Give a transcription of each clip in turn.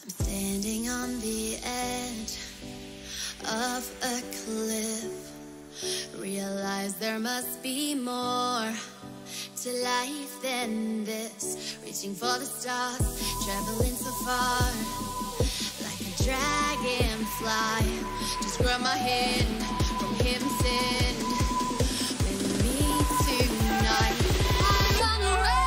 I'm standing on the edge of a cliff. Realize there must be more to life than this. Reaching for the stars, traveling so far, like a dragonfly. Just grab my hand from heaven sent. With me tonight, I run away.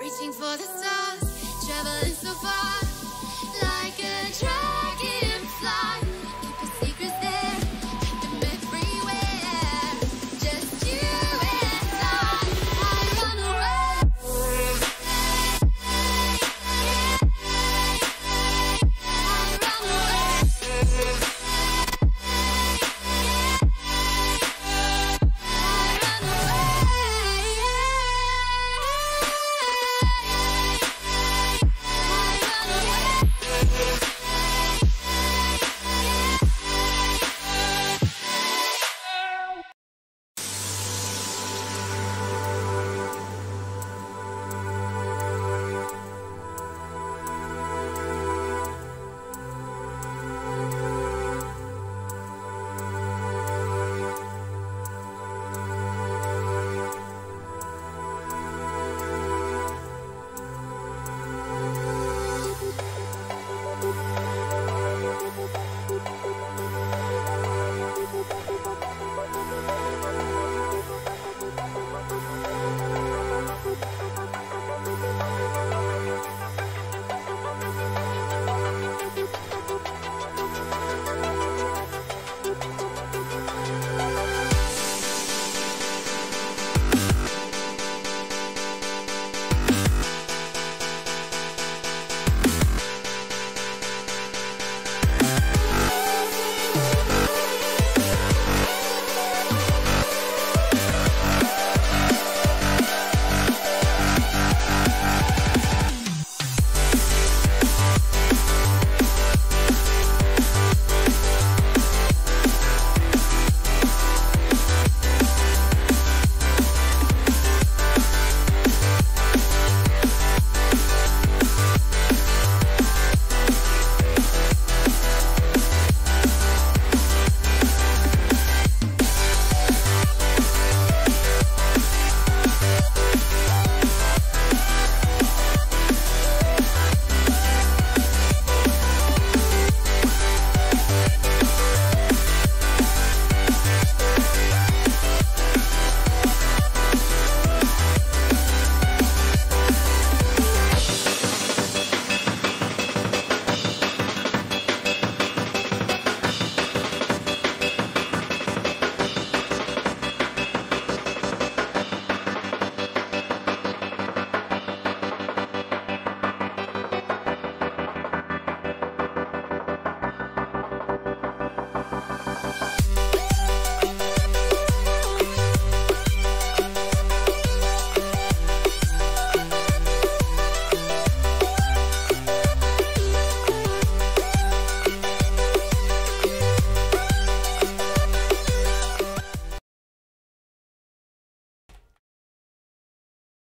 Reaching for the stars, traveling so far, like a dragonfly. Keep your secrets there, take them everywhere. Just you and I run away.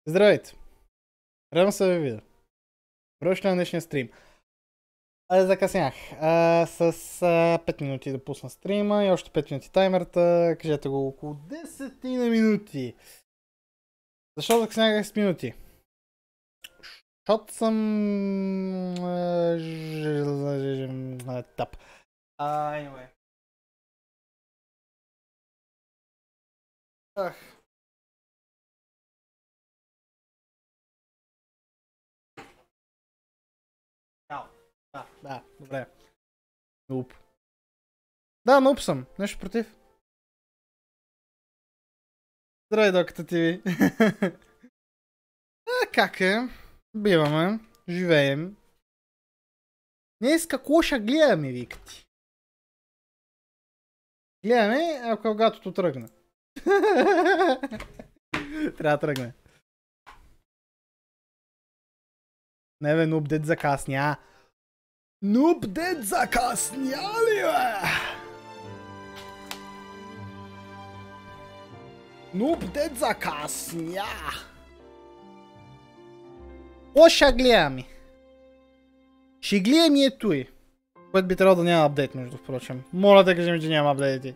Здравейте! Радвам се да ви видя. Прошли на днешния стрим. Закъснях. С 5 минути да пусна стрима и още 5 минути таймерта. Кажете го около 10 минути. Защо закъснях с минути? Защото съм... тъп. Anyway. Да, добре. Нуп. Да, нуп съм. Нещо против. Здравей, докато ти ви. Как е? Биваме. Живеем. Днес какво ще гледаме, вика ти? Гледаме, ако гатото тръгне. Трябва да тръгне. Не бе, нуб дед закъсня. Нуб дед закъсня ли бе? Нуб дед закъсня. О, ще гледаме. Ще гледаме е той. Което би трябвало да няма апдейт, между впрочем. Моля да кажем, че няма апдейти.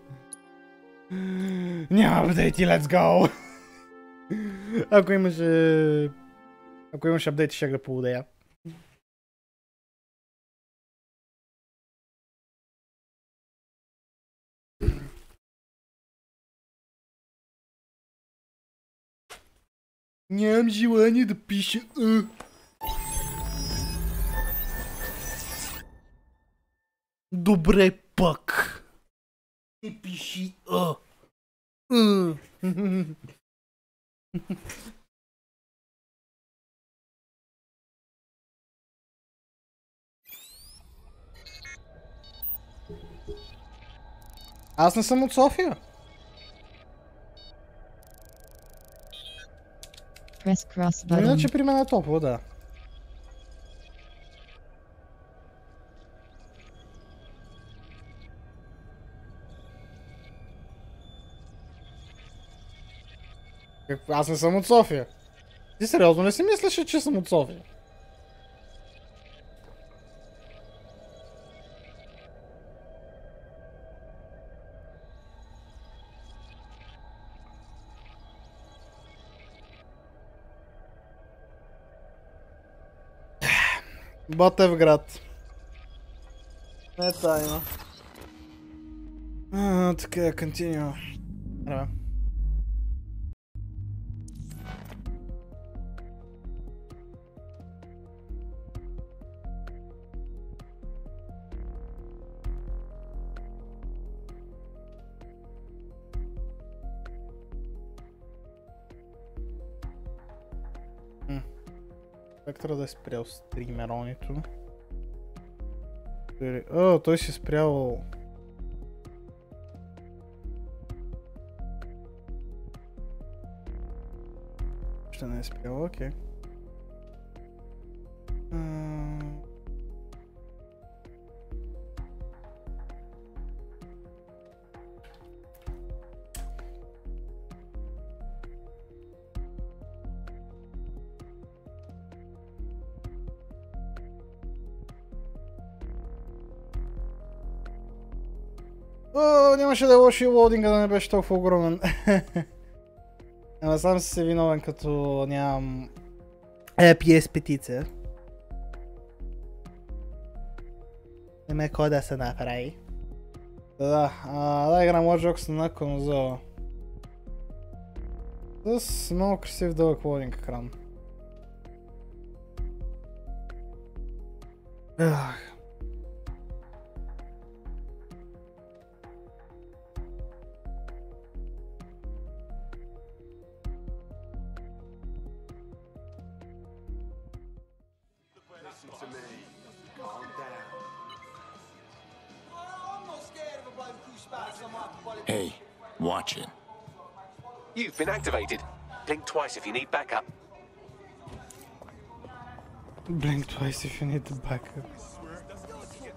Няма апдейти, let's go! Ако имаше апдейти, ще да поводея. Нямам желание да пиша Добре пък. Не пиши Аз не съм от София. Иначе при мен е топло, да. Аз не съм от София. Ти сериозно не си мислеше, че съм от София? Ботевград. Не тайна. Така, continue. Добре. Как трябва да е спрял стримеронито? О, той си спрял... Ще не е спрял, окей. Нямаше да е лошо и лоудинга да не беше толкова огромен. Ама сам си се виновен, като нямам PS петиция. Нема кой да се направи. Да играм Watch Dogs на конзола. С много красив дълъг лоудинг екран. Hey, watch it. You've been activated. Blink twice if you need backup. Blink twice if you need backup.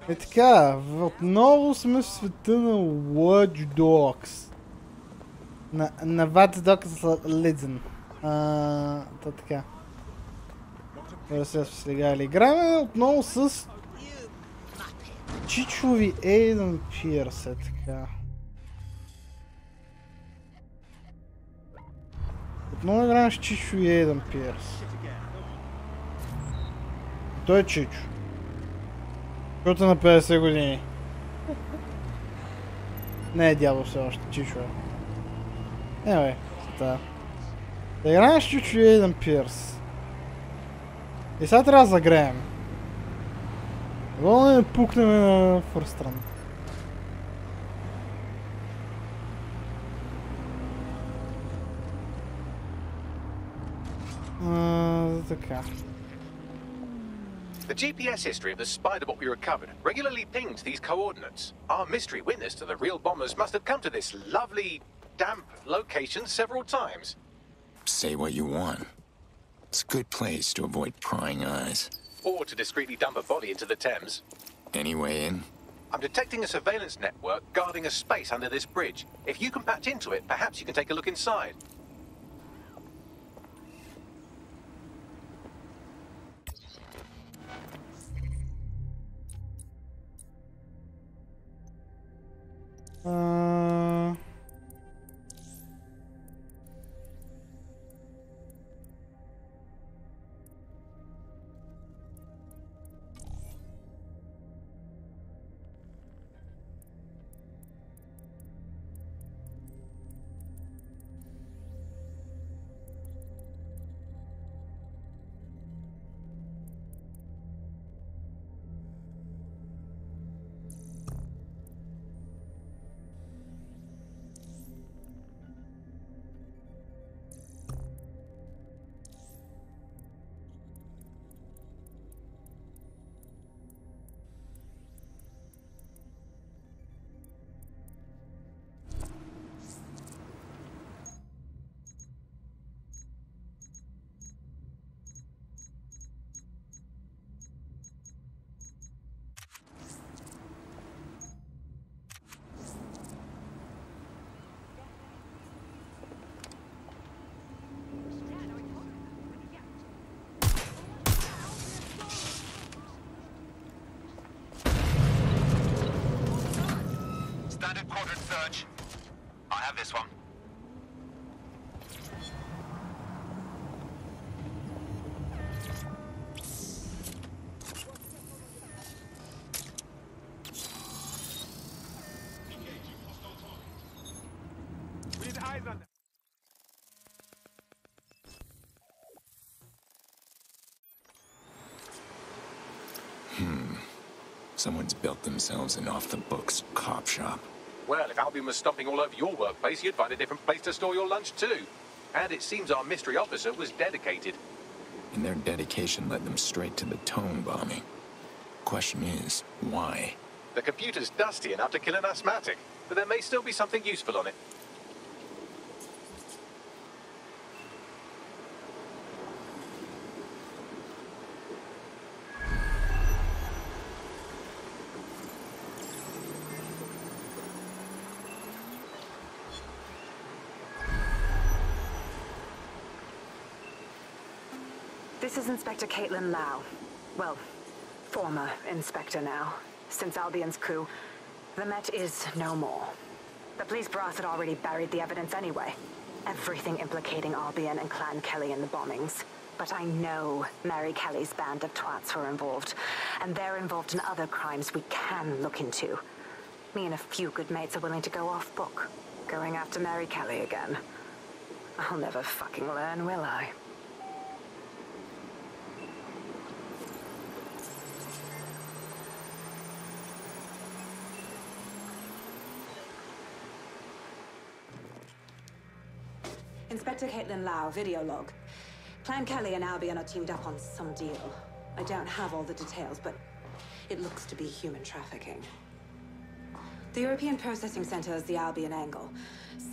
Е така, отново сме в света на Watch Dogs. На Watch Dogs Legion. Така. Сега играме отново с Чичови Ейдън Пирс, е така. Отново играем с Чичови Ейдън Пирс. Той е Чичо. Чуто на 50 години. Не е дядо все още, Чичо е. Бе, да играеш Чичо и Ейдън Пирс. И сега трябва да загреем. Долу не пукнем на фърстран. Така. The GPS history of the spider bot we recovered regularly pings these coordinates. Our mystery witness to the real bombers must have come to this lovely, damp location several times. Say what you want. It's a good place to avoid prying eyes. Or to discreetly dump a body into the Thames. Any way in? I'm detecting a surveillance network guarding a space under this bridge. If you can patch into it, perhaps you can take a look inside. Standard quadrant search. I have this one. We need eyes on them. Someone's built themselves an off-the-books cop shop. Well, if Albion was stomping all over your workplace, you'd find a different place to store your lunch too. And it seems our mystery officer was dedicated. And their dedication led them straight to the tone bombing. Question is, why? The computer's dusty enough to kill an asthmatic, but there may still be something useful on it. This is Inspector Caitlin Lau. Well, former inspector now. Since Albion's coup, the Met is no more. The police brass had already buried the evidence anyway. Everything implicating Albion and Clan Kelly in the bombings. But I know Mary Kelly's band of twats were involved. And they're involved in other crimes we can look into. Me and a few good mates are willing to go off book. Going after Mary Kelly again. I'll never fucking learn, will I? Inspector Caitlin Lau, video log. Clan Kelly and Albion are teamed up on some deal. I don't have all the details, but it looks to be human trafficking. The European Processing Center is the Albion angle.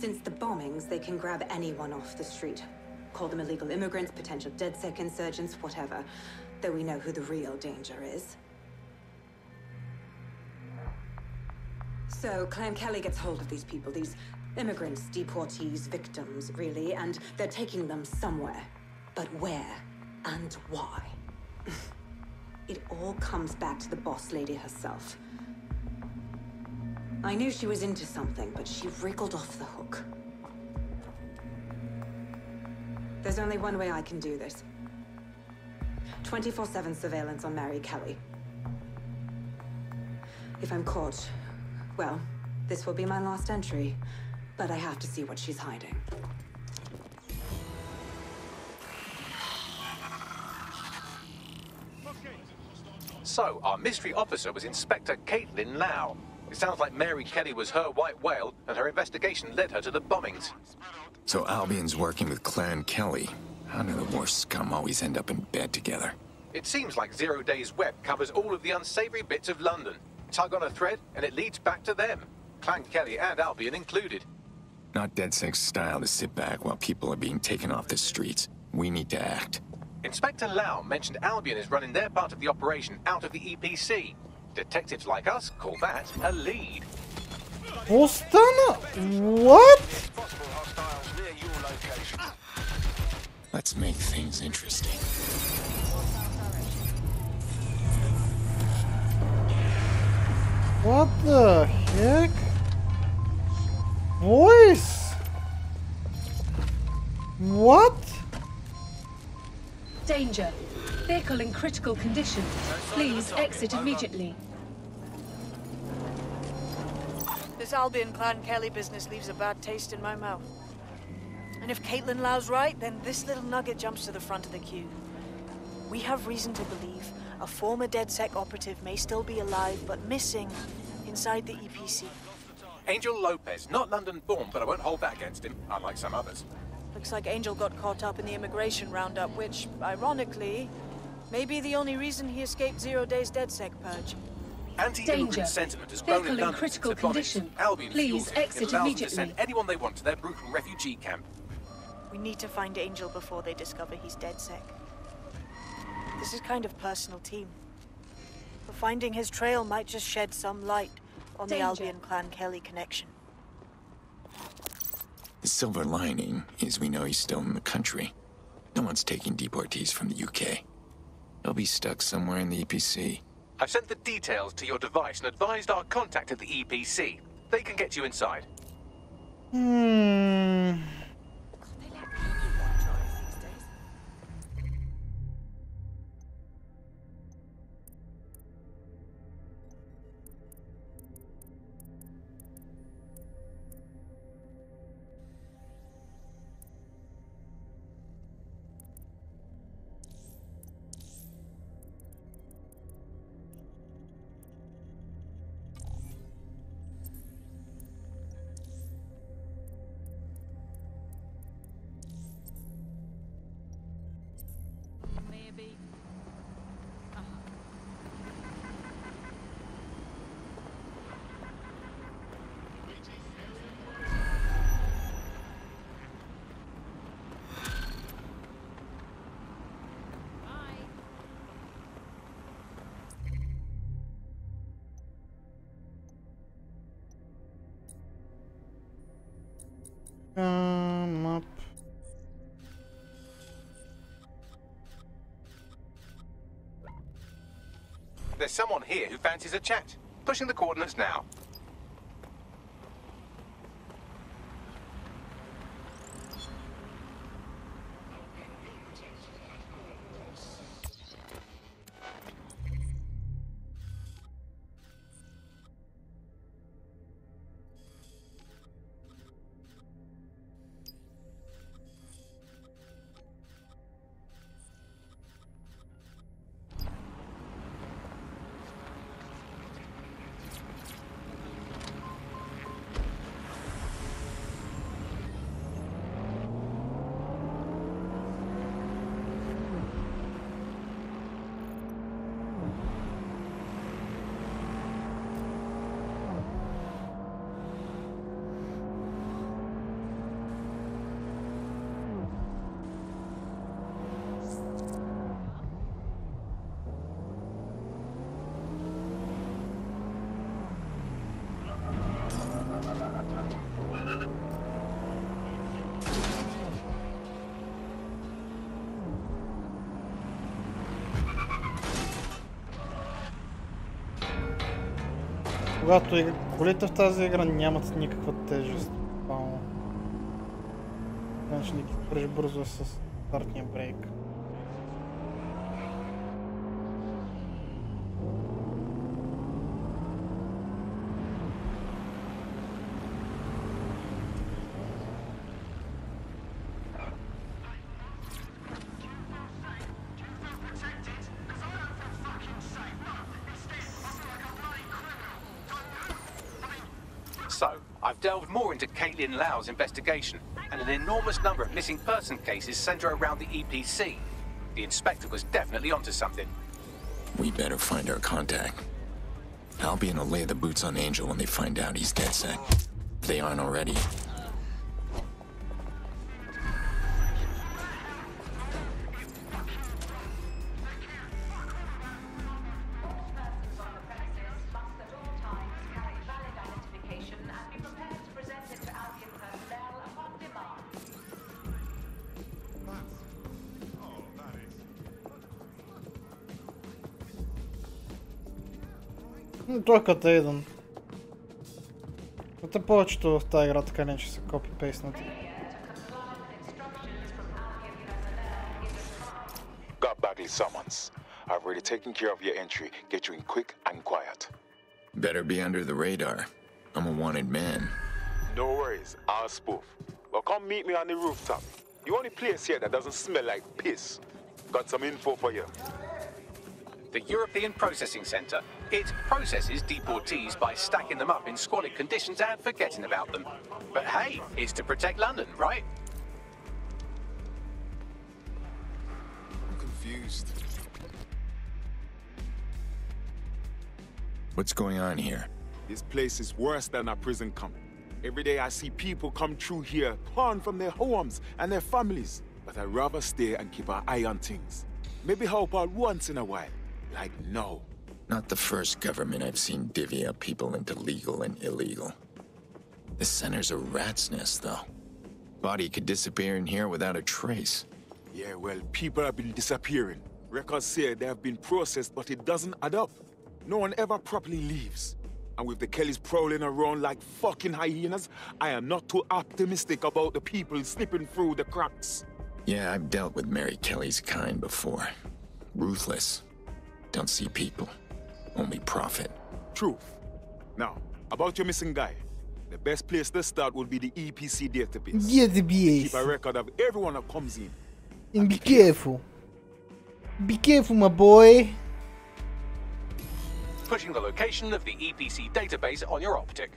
Since the bombings, they can grab anyone off the street. Call them illegal immigrants, potential DedSec insurgents, whatever. Though we know who the real danger is. So, Clan Kelly gets hold of these people, these immigrants, deportees, victims, really, and they're taking them somewhere. But where and why? It all comes back to the boss lady herself. I knew she was into something, but she wriggled off the hook. There's only one way I can do this. 24/7 surveillance on Mary Kelly. If I'm caught, well, this will be my last entry, but I have to see what she's hiding. So, our mystery officer was Inspector Caitlin Lau. It sounds like Mary Kelly was her white whale, and her investigation led her to the bombings. So Albion's working with Clan Kelly. How do the war scum always end up in bed together? It seems like Zero Days Web covers all of the unsavory bits of London. Tug on a thread, and it leads back to them. Clan Kelly and Albion included. Not DedSec's style to sit back while people are being taken off the streets. We need to act. Inspector Lau mentioned Albion is running their part of the operation out of the EPC. Detectives like us call that a lead. What? Let's make things interesting. What the heck? Voice? What? Danger. Vehicle in critical condition. Please exit immediately. This Albion Clan Kelly business leaves a bad taste in my mouth. And if Caitlin Lau's right, then this little nugget jumps to the front of the queue. We have reason to believe a former DedSec operative may still be alive, but missing inside the EPC. Angel Lopez, not London-born, but I won't hold that against him, unlike some others. Looks like Angel got caught up in the immigration roundup, which, ironically, may be the only reason he escaped Zero Days DedSec purge. Anti-immigrant sentiment has grown in Vehicle in London critical since the bombings. condition. Albion Please fuels it. exit It allows them to immediately. send anyone they want to their brutal refugee camp. We need to find Angel before they discover he's DedSec. This is kind of personal, team. But finding his trail might just shed some light on the Danger. Albion Clan Kelly connection. The silver lining is we know he's still in the country. No one's taking deportees from the UK. They'll be stuck somewhere in the EPC. I've sent the details to your device and advised our contact at the EPC. They can get you inside. Up. There's someone here who fancies a chat. Pushing the coordinates now. Когато колите в тази игра нямат никаква тежест. Значи да ги спреш бързо с стартния брейк. I've delved more into Caitlin Lau's investigation, and an enormous number of missing person cases center around the EPC. The inspector was definitely onto something. We better find our contact. Albion will lay the boots on Angel when they find out he's dead set. If they aren't already. Той като един. Те повечето в тази игра така не че са копи-пейснати. Got Bagley summons. I've already taken care of your entry. Get you in quick and quiet. Better be under the radar. I'm a wanted man. No worries, I'll spoof. Well, come meet me on the rooftop. The only place here that doesn't smell like piss. Got some info for you. The European Processing Center. It processes deportees by stacking them up in squalid conditions and forgetting about them. But hey, it's to protect London, right? I'm confused. What's going on here? This place is worse than a prison camp. Every day I see people come through here, torn from their homes and their families. But I'd rather stay and keep an eye on things. Maybe help out once in a while. Like no. Not the first government I've seen divvy up people into legal and illegal. The center's a rat's nest, though. Body could disappear in here without a trace. Yeah, well, people have been disappearing. Records say they have been processed, but it doesn't add up. No one ever properly leaves. And with the Kellys prowling around like fucking hyenas, I am not too optimistic about the people slipping through the cracks. Yeah, I've dealt with Mary Kelly's kind before. Ruthless. Don't see people. Only profit. Truth. Now, about your missing guy. The best place to start would be the EPC database. Database. Keep a record of everyone that comes in. And be careful. Be careful, my boy. Putting the location of the EPC database on your optic.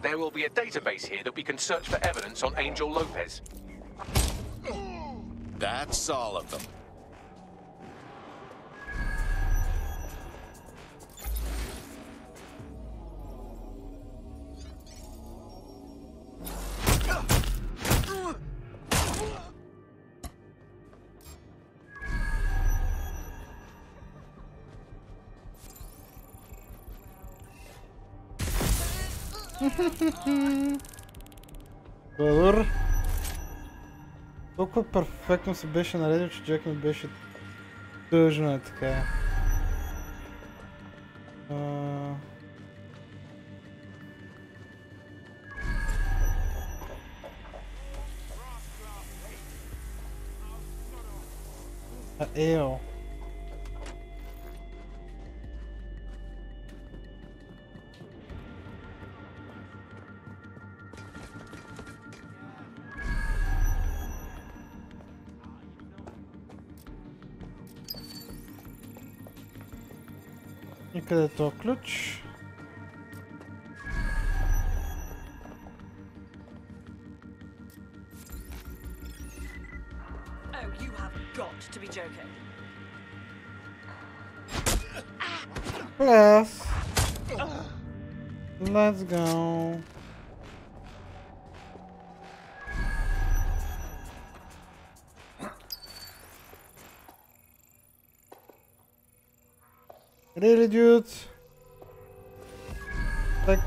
There will be a database here that we can search for evidence on Angel Lopez. That's all of them. Добър. Толкова перфектно се беше наредил, че Джек ми беше тъжно е така. Ео. И къде е този ключ? Oh, you have got to be joking. Yes. Let's go. Really, dude? Like...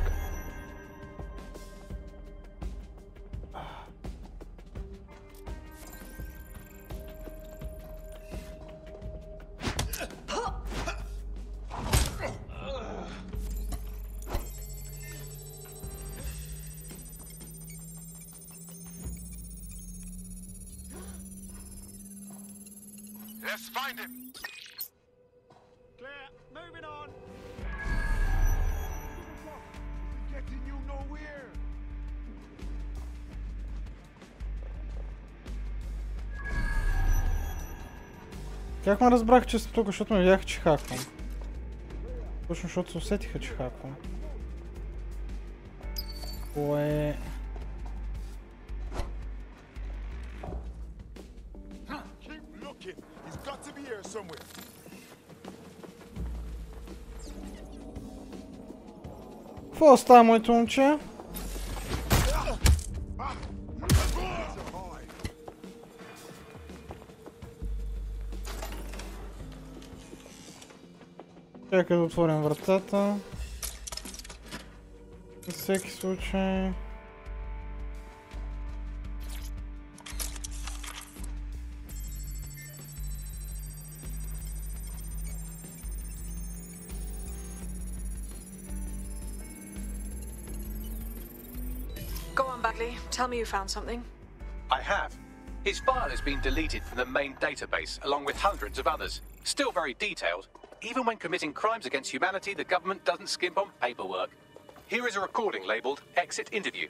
Let's find him. Clear. Moving on. Getting you nowhere. Как ме разбрах, че сте тук, защото ме видяха, че хаквам? Точно защото се усетиха, че хаквам. Кое... Какво става, моето момче? Чакай да отворим вратата. За всеки случай. Go on, Bagley. Tell me you found something. I have. His file has been deleted from the main database, along with hundreds of others. Still very detailed. Even when committing crimes against humanity, the government doesn't skimp on paperwork. Here is a recording labelled Exit Interview.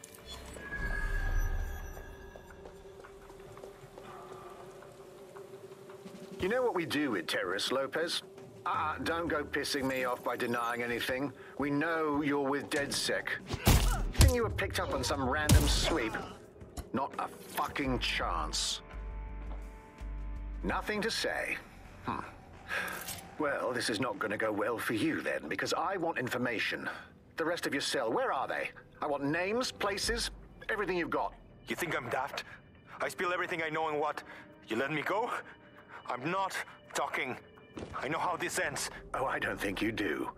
You know what we do with terrorists, Lopez? Don't go pissing me off by denying anything. We know you're with DedSec. Think you were picked up on some random sweep? Not a fucking chance. Nothing to say. Well, this is not going to go well for you then, because I want information. The rest of your cell, where are they? I want names, places, everything you've got. You think I'm daft? I spill everything I know and what? You let me go? I'm not talking. I know how this ends. Oh, I don't think you do.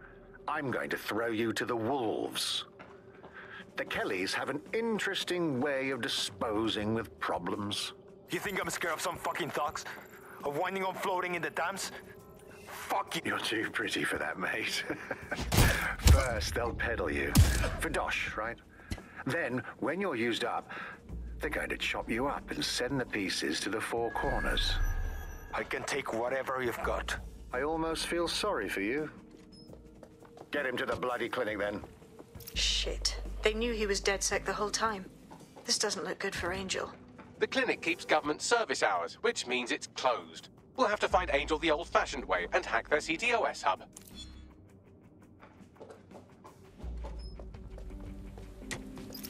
I'm going to throw you to the wolves. The Kellys have an interesting way of disposing with problems. You think I'm scared of some fucking thugs? Of winding up floating in the dams? Fuck you. You're too pretty for that, mate. First, they'll peddle you. For dosh, right? Then, when you're used up, they're going to chop you up and send the pieces to the four corners. I can take whatever you've got. I almost feel sorry for you. Get him to the bloody clinic, then. Shit. They knew he was DedSec the whole time. This doesn't look good for Angel. The clinic keeps government service hours, which means it's closed. We'll have to find Angel the old-fashioned way and hack their CTOS hub.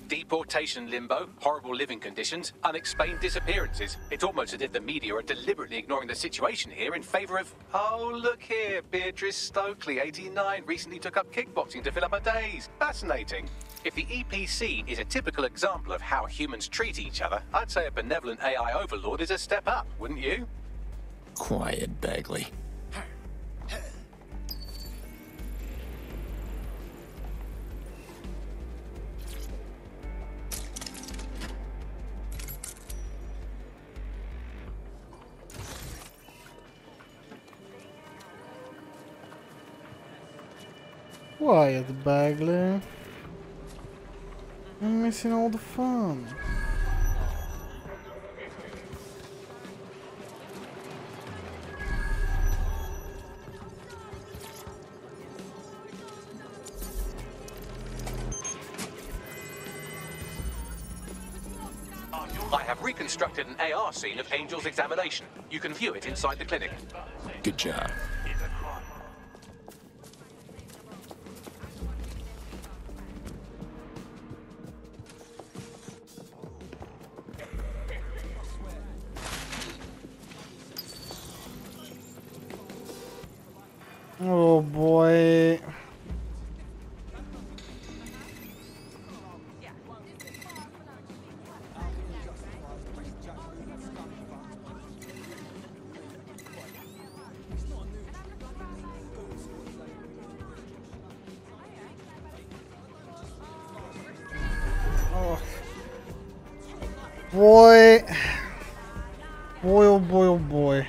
Deportation limbo, horrible living conditions, unexplained disappearances. It's almost as if the media are deliberately ignoring the situation here in favour of... Oh, look here, Beatrice Stokely, 89, recently took up kickboxing to fill up her days. Fascinating. If the EPC is a typical example of how humans treat each other, I'd say a benevolent AI overlord is a step up, wouldn't you? Quiet, Bagley. Quiet, Bagley. I'm missing all the fun. I have reconstructed an AR scene of Angel's examination. You can view it inside the clinic. Good job. Oh boy. Oh. Boy. Boy, oh boy, oh boy.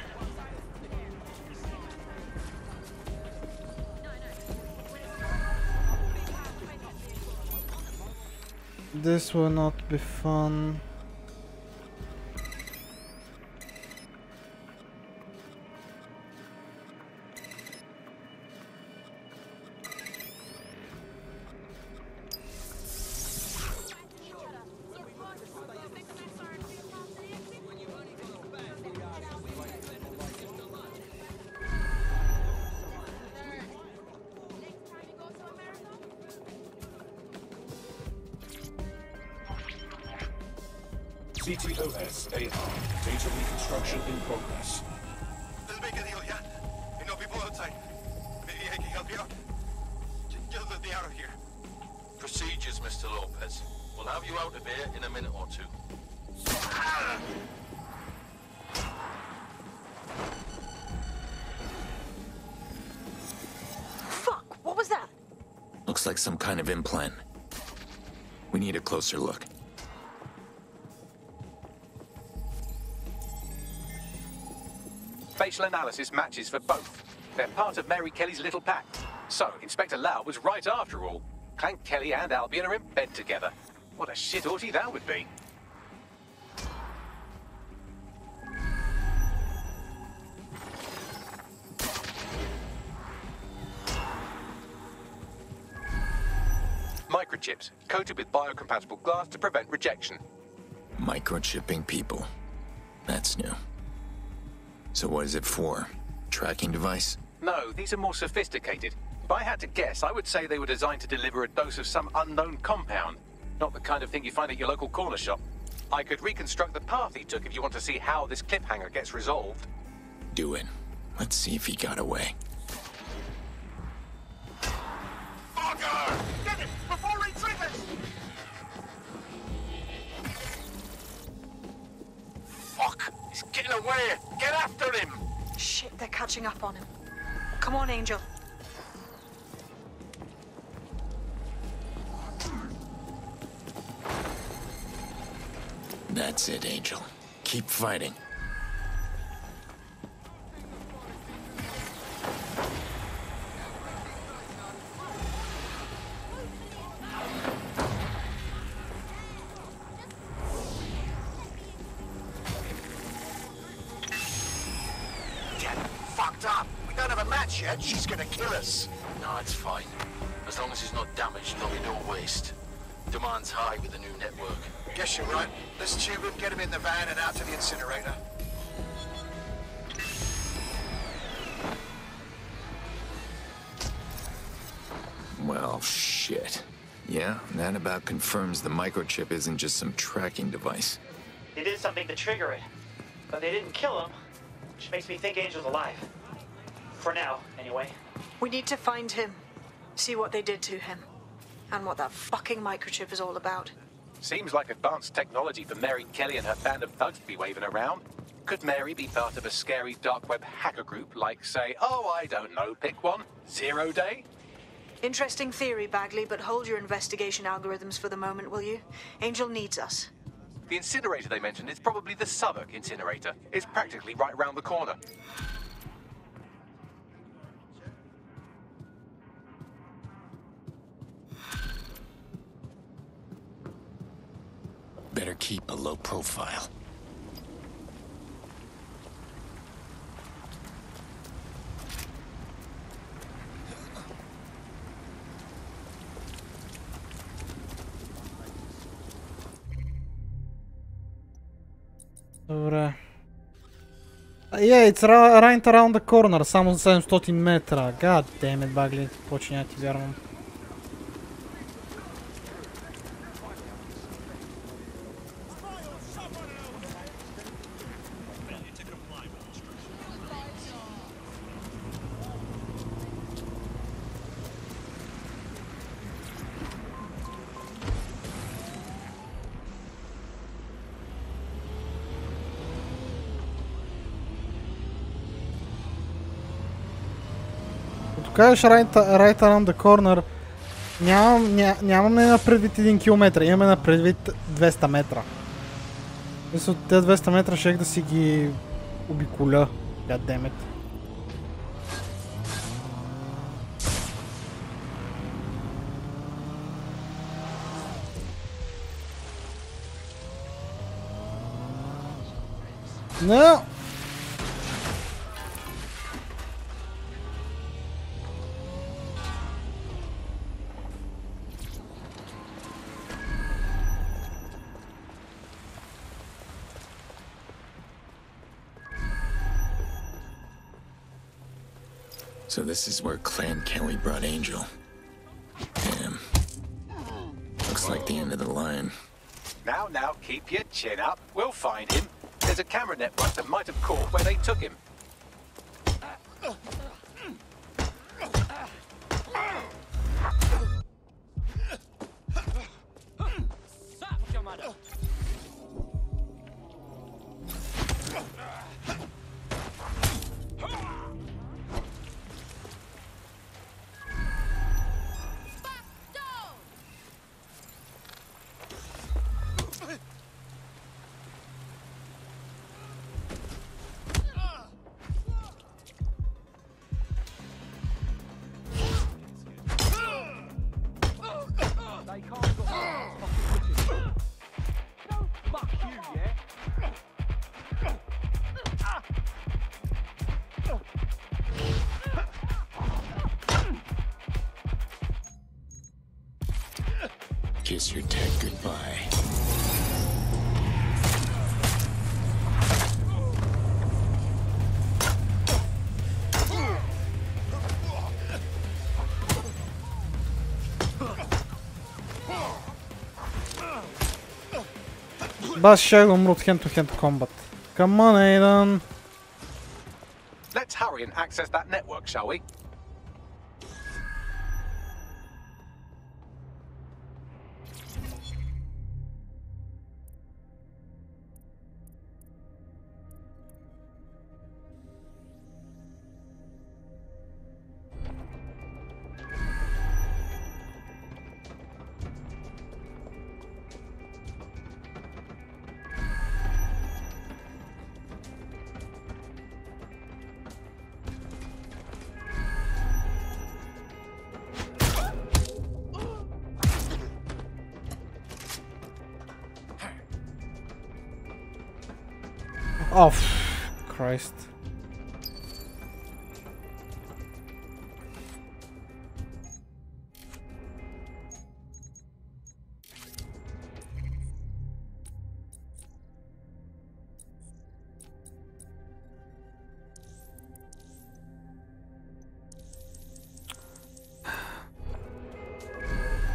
This will not be fun. CTOS AR. Data reconstruction in progress. Let's make a deal, yeah? You know people outside. Maybe I can help you out. Just let me out of here. Procedures, Mr. Lopez. We'll have you out of here in a minute or two. Fuck! What was that? Looks like some kind of implant. We need a closer look. Facial analysis matches for both. They're part of Mary Kelly's little pack. So, Inspector Lau was right after all. Clank Kelly and Albion are in bed together. What a shit orgy that would be. Microchips, coated with biocompatible glass to prevent rejection. Microchipping people. That's new. So what is it for? Tracking device? No, these are more sophisticated. If I had to guess, I would say they were designed to deliver a dose of some unknown compound. Not the kind of thing you find at your local corner shop. I could reconstruct the path he took if you want to see how this cliffhanger gets resolved. Do it. Let's see if he got away. Fucker! Get it! Before he triggers! Fuck! He's getting away! Get after him! Shit, they're catching up on him. Come on, Angel. That's it, Angel. Keep fighting. Yet, she's gonna kill us. No, it's fine. As long as he's not damaged, there'll be no waste. Demand's high with the new network. Guess you're right. Let's tube him, get him in the van and out to the incinerator. Well, shit. Yeah, that about confirms the microchip isn't just some tracking device. They did something to trigger it, but they didn't kill him, which makes me think Angel's alive. For now, anyway. We need to find him, see what they did to him, and what that fucking microchip is all about. Seems like advanced technology for Mary Kelly and her band of thugs to be waving around. Could Mary be part of a scary dark web hacker group like, say, oh, I don't know, pick one, 0 Day? Interesting theory, Bagley, but hold your investigation algorithms for the moment, will you? Angel needs us. The incinerator they mentioned is probably the Southwark incinerator. It's practically right around the corner. Better keep a low profile. Добре. Yeah, it's right around the corner, само 700 метра. God damn it, Bagley. Починя ти вярвам. кажеш right around the corner, нямаме на предвид 1 километър, имаме на предвид 200 метра. Мисля, от тези 200 метра щех да си ги обиколя, goddammit. No! So this is where Clan Kelly brought Angel. Damn. Looks like the end of the line. Now, keep your chin up. We'll find him. There's a camera network that might have caught where they took him. Kiss your tech goodbye. Бас ще умра от hand-to-hand combat. Come on, Aiden. Let's hurry and access that network, shall we? Oh, Christ.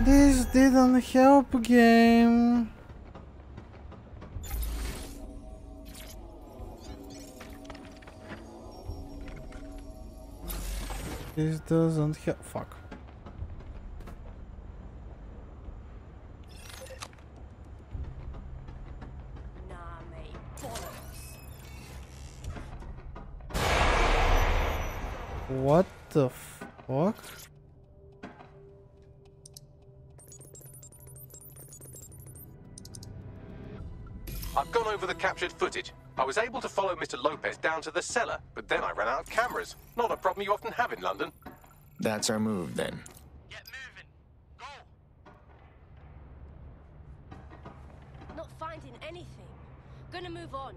This didn't help, game. This doesn't help. Fuck. What the fuck? I've gone over the captured footage. I was able to follow Mr. Lopez down to the cellar, but then I ran out of cameras. Not a problem you often have in London. That's our move, then. Get moving. Go. Not finding anything. Gonna move on.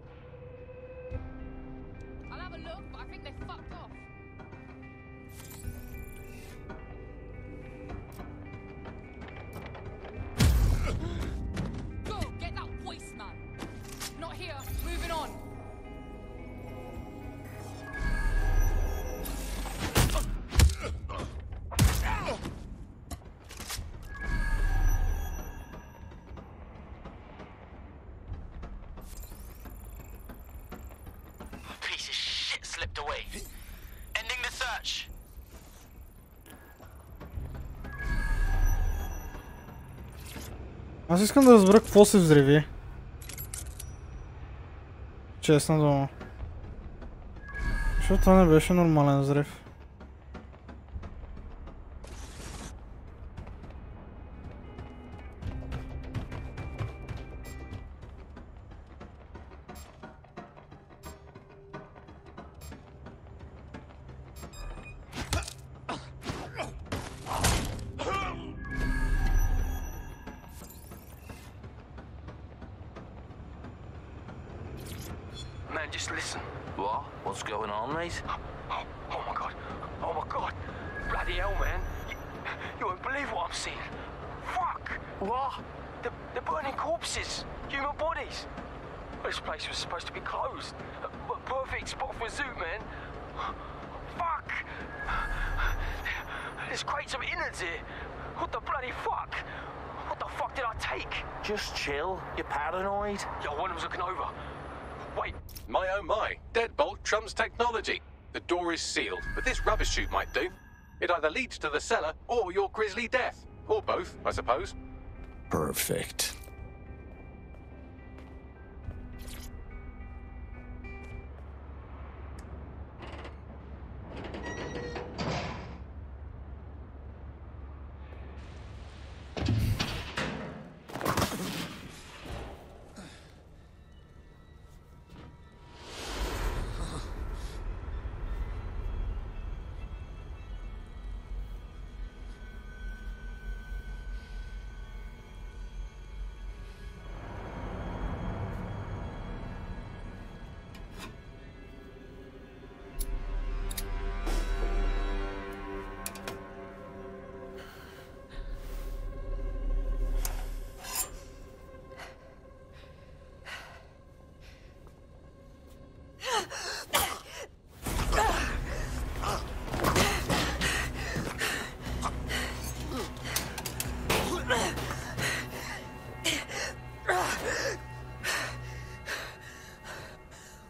I'll have a look, but I think they fucked off. Go, get that voice, man. Not here. Moving on. Piece of shit slipped away. Ending the search. Аз искам да разбера какво се взриви. Честна дума. Защото това не беше нормален взрив. What? What's going on, mate? Oh my god. Oh my god. Bloody hell, man. You won't believe what I'm seeing. Fuck. What? They're burning corpses. Human bodies. This place was supposed to be closed. Perfect spot for a zoo, man. Fuck. There's crates of innards here. What the bloody fuck? What the fuck did I take? Just chill. You're paranoid. Yo, one of them's looking over. Wait. My oh my, deadbolt trumps technology. The door is sealed, but this rubbish chute might do. It either leads to the cellar or your grisly death. Or both, I suppose. Perfect.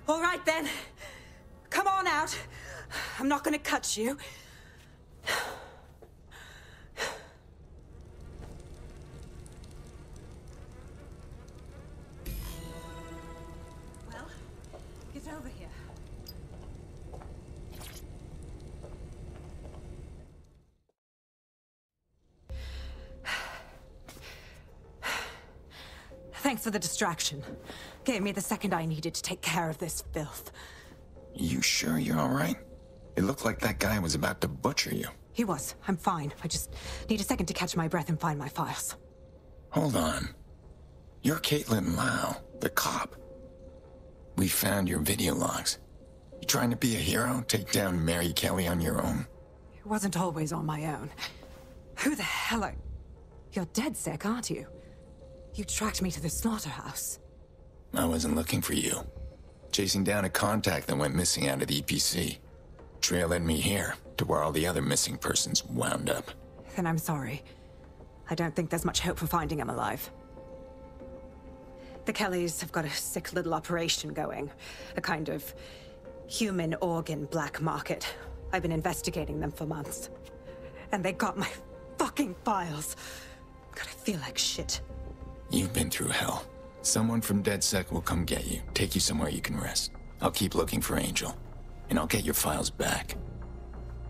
All right, then. Come on out. I'm not gonna cut you. Well, get over here. Thanks for the distraction. Gave me the second I needed to take care of this filth. You sure you're all right? It looked like that guy was about to butcher you. He was. I'm fine. I just need a second to catch my breath and find my files. Hold on. You're Caitlin Lau, the cop. We found your video logs. You trying to be a hero? Take down Mary Kelly on your own? It wasn't always on my own. Who the hell are... You're dead sick, aren't you? You tracked me to the slaughterhouse. I wasn't looking for you. Chasing down a contact that went missing out of the EPC. Trail led me here, to where all the other missing persons wound up. Then I'm sorry. I don't think there's much hope for finding him alive. The Kellys have got a sick little operation going. A kind of human organ black market. I've been investigating them for months. And they got my fucking files. God, I feel like shit. You've been through hell. Someone from DedSec will come get you, take you somewhere you can rest. I'll keep looking for Angel, and I'll get your files back.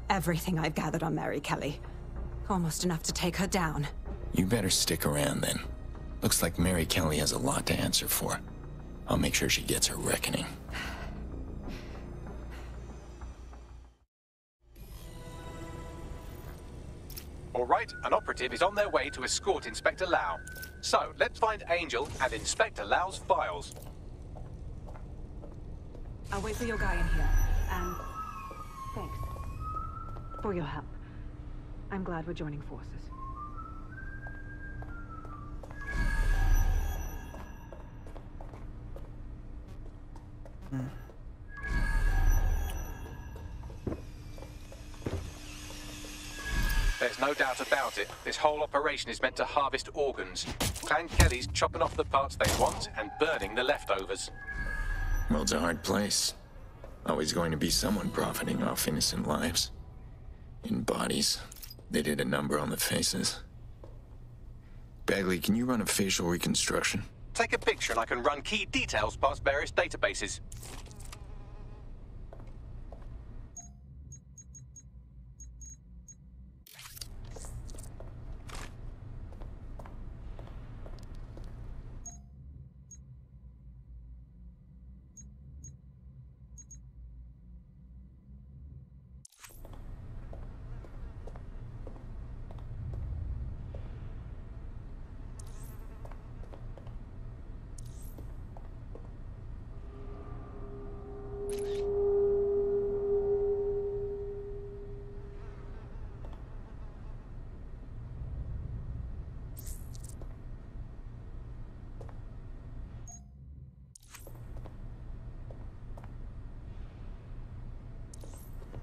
Everything I've gathered on Mary Kelly. Almost enough to take her down. You better stick around then. Looks like Mary Kelly has a lot to answer for. I'll make sure she gets her reckoning. All right, an operative is on their way to escort Inspector Lau. So, let's find Angel and Inspector Lau's files. I'll wait for your guy in here. And thanks for your help. I'm glad we're joining forces. There's no doubt about it. This whole operation is meant to harvest organs. Clan Kelly's chopping off the parts they want and burning the leftovers. World's a hard place. Always going to be someone profiting off innocent lives. In bodies. They did a number on the faces. Bagley, can you run a facial reconstruction? Take a picture and I can run key details past various databases.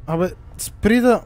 Абе, спри да...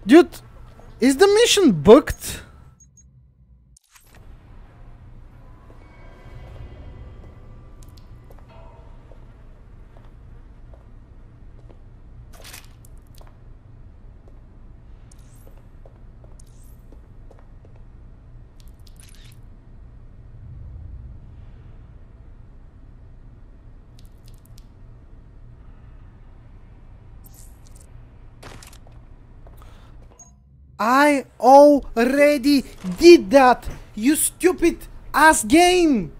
Dude, is the mission booked? I already did that, you stupid ass game!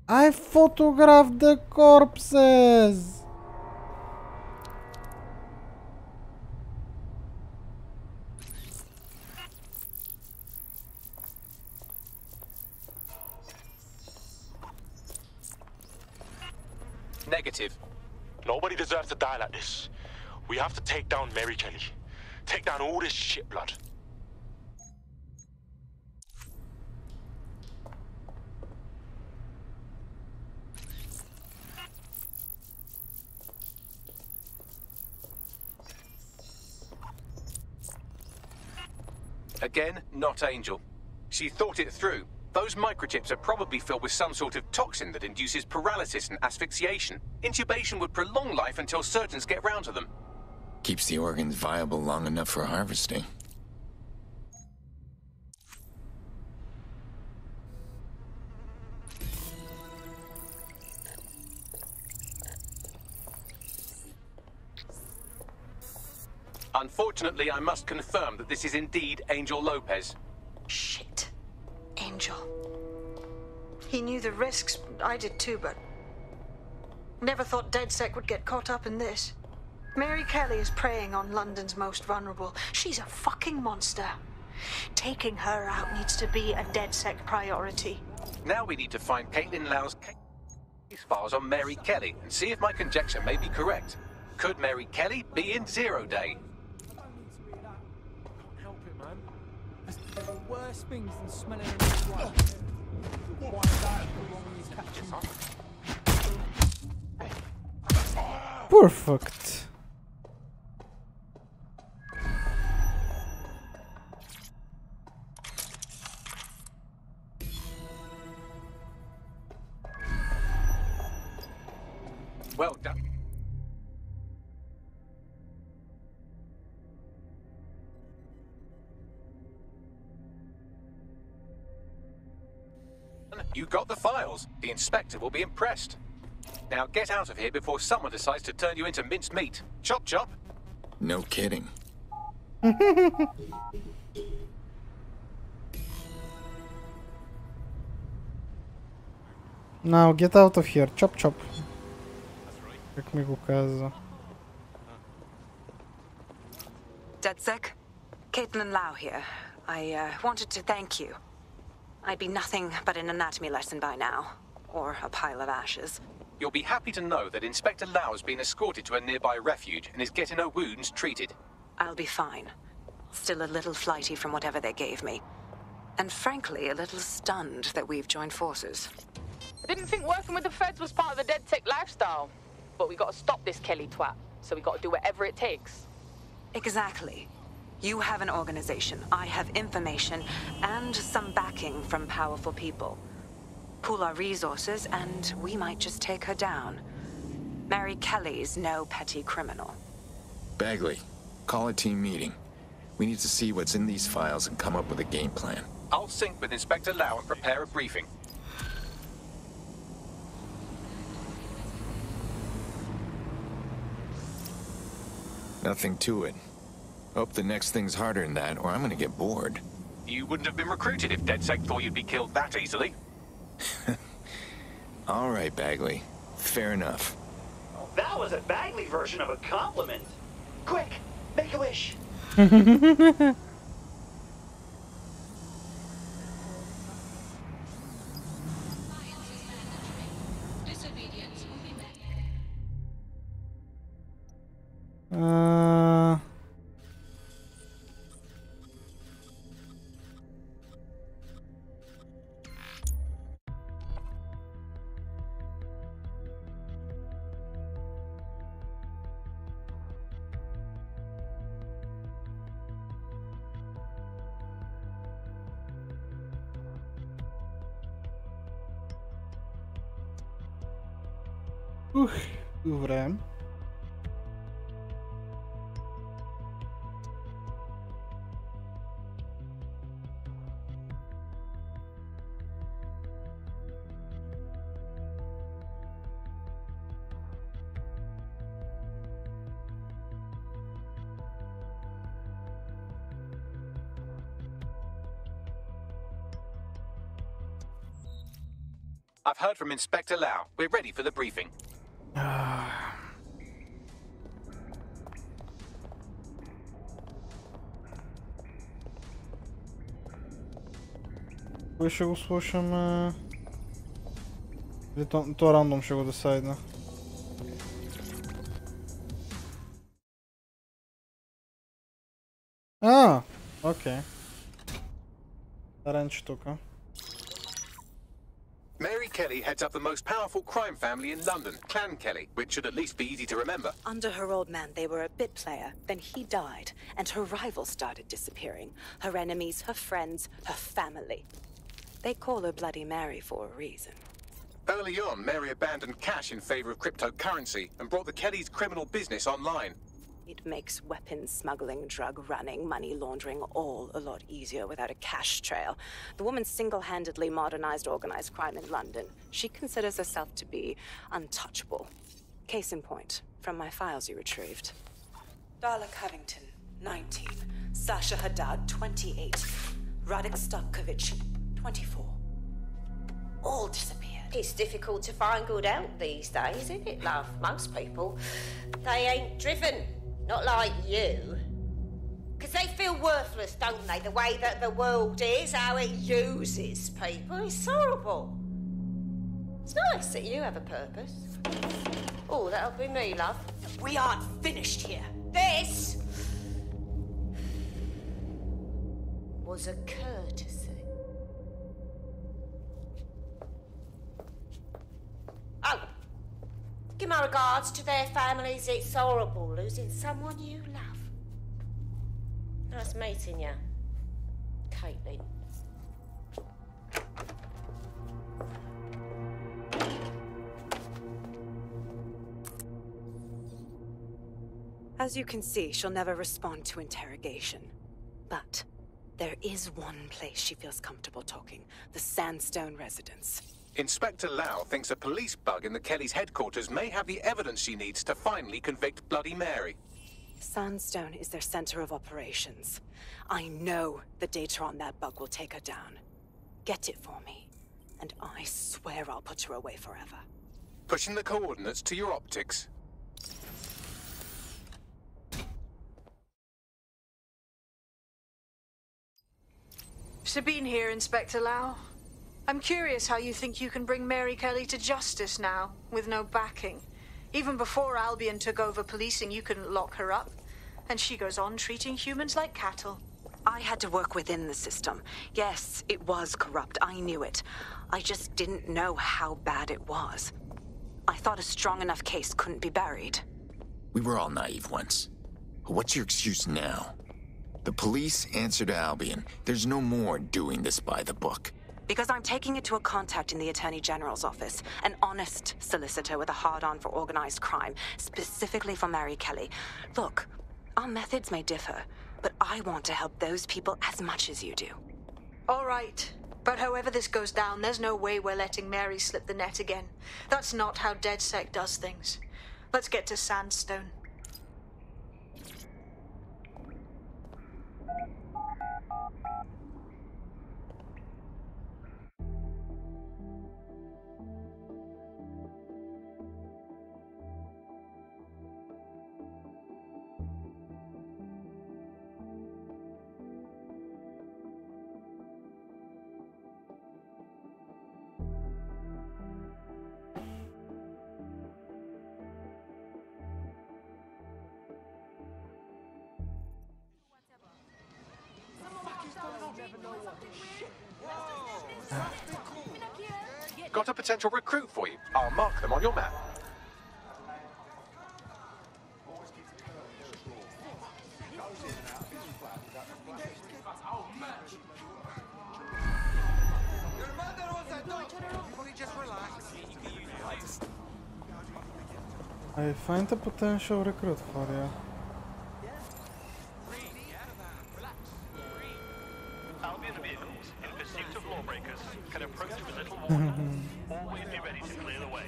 I photographed the corpses! Negative. Nobody deserves to die like this. We have to take down Mary Kelly. Take down all this shit blood. Again, not Angel. She thought it through. Those microchips are probably filled with some sort of toxin that induces paralysis and asphyxiation. Intubation would prolong life until surgeons get round to them. Keeps the organs viable long enough for harvesting. Unfortunately, I must confirm that this is indeed Angel Lopez. Shit. Angel. He knew the risks. I did too, but... never thought DedSec would get caught up in this. Mary Kelly is preying on London's most vulnerable. She's a fucking monster. Taking her out needs to be a DedSec priority. Now we need to find Caitlin Lau's case files on Mary Kelly and see if my conjecture may be correct. Could Mary Kelly be in Zero Day? Worse things than smelling a Perfect. Well done. You got the files. The inspector will be impressed. Now get out of here before someone decides to turn you into minced meat. Chop chop. No kidding. Now get out of here. Chop chop. Как ми го каза. DedSec, Caitlin Lau here. I wanted to thank you. I'd be nothing but an anatomy lesson by now. Or a pile of ashes. You'll be happy to know that Inspector Lau has been escorted to a nearby refuge and is getting her wounds treated. I'll be fine. Still a little flighty from whatever they gave me. And frankly, a little stunned that we've joined forces. I didn't think working with the feds was part of the DedSec lifestyle. But we gotta stop this Kelly twat, so we gotta do whatever it takes. Exactly. You have an organization, I have information, and some backing from powerful people. Pool our resources, and we might just take her down. Mary Kelly's no petty criminal. Bagley, call a team meeting. We need to see what's in these files and come up with a game plan. I'll sync with Inspector Lau and prepare a briefing. Nothing to it. Hope the next thing's harder than that, or I'm gonna get bored. You wouldn't have been recruited if DedSec thought you'd be killed that easily. All right, Bagley. Fair enough. Oh, that was a Bagley version of a compliment. Quick, make a wish. Добре. I've heard from Inspector Lau. We're ready for the briefing. Кой ще го слушаме? Или то рандом ще го десайдна? Окей. Ренч тука. Mary Kelly heads up the most powerful crime family in London, Clan Kelly, which should at least be easy to remember. Under her old man, they were a bit player. Then he died, and her rivals started disappearing. Her enemies, her friends, her family. They call her Bloody Mary for a reason. Early on, Mary abandoned cash in favor of cryptocurrency and brought the Kellys' criminal business online. It makes weapons smuggling, drug running, money laundering all a lot easier without a cash trail. The woman single-handedly modernized organized crime in London. She considers herself to be untouchable. Case in point, from my files you retrieved. Darla Covington, 19. Sasha Haddad, 28. Radek Stokovich, 24. All disappeared. It's difficult to find good help these days, isn't it, love? Most people, they ain't driven. Not like you. Because they feel worthless, don't they? The way that the world is, how it uses people. It's horrible. It's nice that you have a purpose. Oh, that'll be me, love. We aren't finished here. This was a courtesy. Oh. Give my regards to their families. It's horrible losing someone you love. Nice meeting you, Caitlin. As you can see, she'll never respond to interrogation. But there is one place she feels comfortable talking. The Sandstone residence. Inspector Lau thinks a police bug in the Kellys' headquarters may have the evidence she needs to finally convict Bloody Mary. Sandstone is their center of operations. I know the data on that bug will take her down. Get it for me, and I swear I'll put her away forever. Pushing the coordinates to your optics. Sabine here, Inspector Lau. I'm curious how you think you can bring Mary Kelly to justice now, with no backing. Even before Albion took over policing, you couldn't lock her up. And she goes on treating humans like cattle. I had to work within the system. Yes, it was corrupt. I knew it. I just didn't know how bad it was. I thought a strong enough case couldn't be buried. We were all naive once. What's your excuse now? The police answer to Albion. There's no more doing this by the book. Because I'm taking it to a contact in the Attorney General's office. An honest solicitor with a hard-on for organized crime, specifically for Mary Kelly. Look, our methods may differ, but I want to help those people as much as you do. All right. But however this goes down, there's no way we're letting Mary slip the net again. That's not how DedSec does things. Let's get to Sandstone. Got a potential recruit for you. I'll mark them on your map. I find a potential recruit for you. Albion vehicles in pursuit of lawbreakers can approach with little warning. Always be ready to clear the way.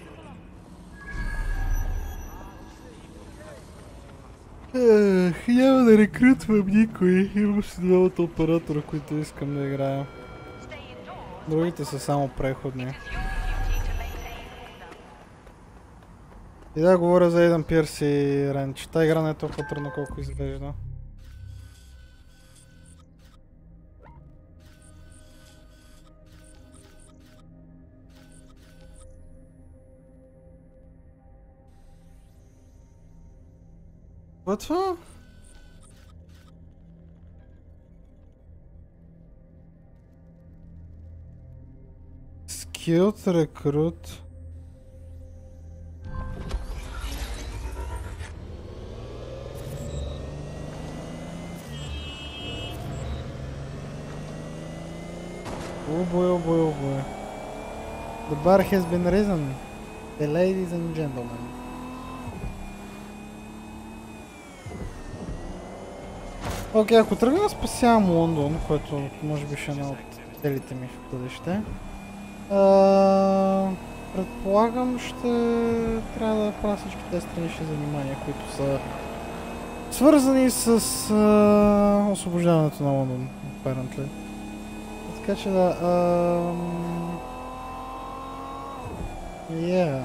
Няма да рекрутвам никой. Имам си двамата оператора, които искам да играя. Другите са само преходни. И да говоря за Ейдън Пирс и Ренч. Та игра не е толкова трудна, колко изглежда. Какво е това? Skilled recruit. Oh boy, oh boy, oh boy. The bar has been risen. The ladies and gentlemen. Окей, ако тръгна да спасявам Лондон, което може би ще е една от целите ми в бъдеще, предполагам ще трябва да правя всички тези странични занимания, които са свързани с освобождаването на Лондон, apparently. Така че да... Yeah.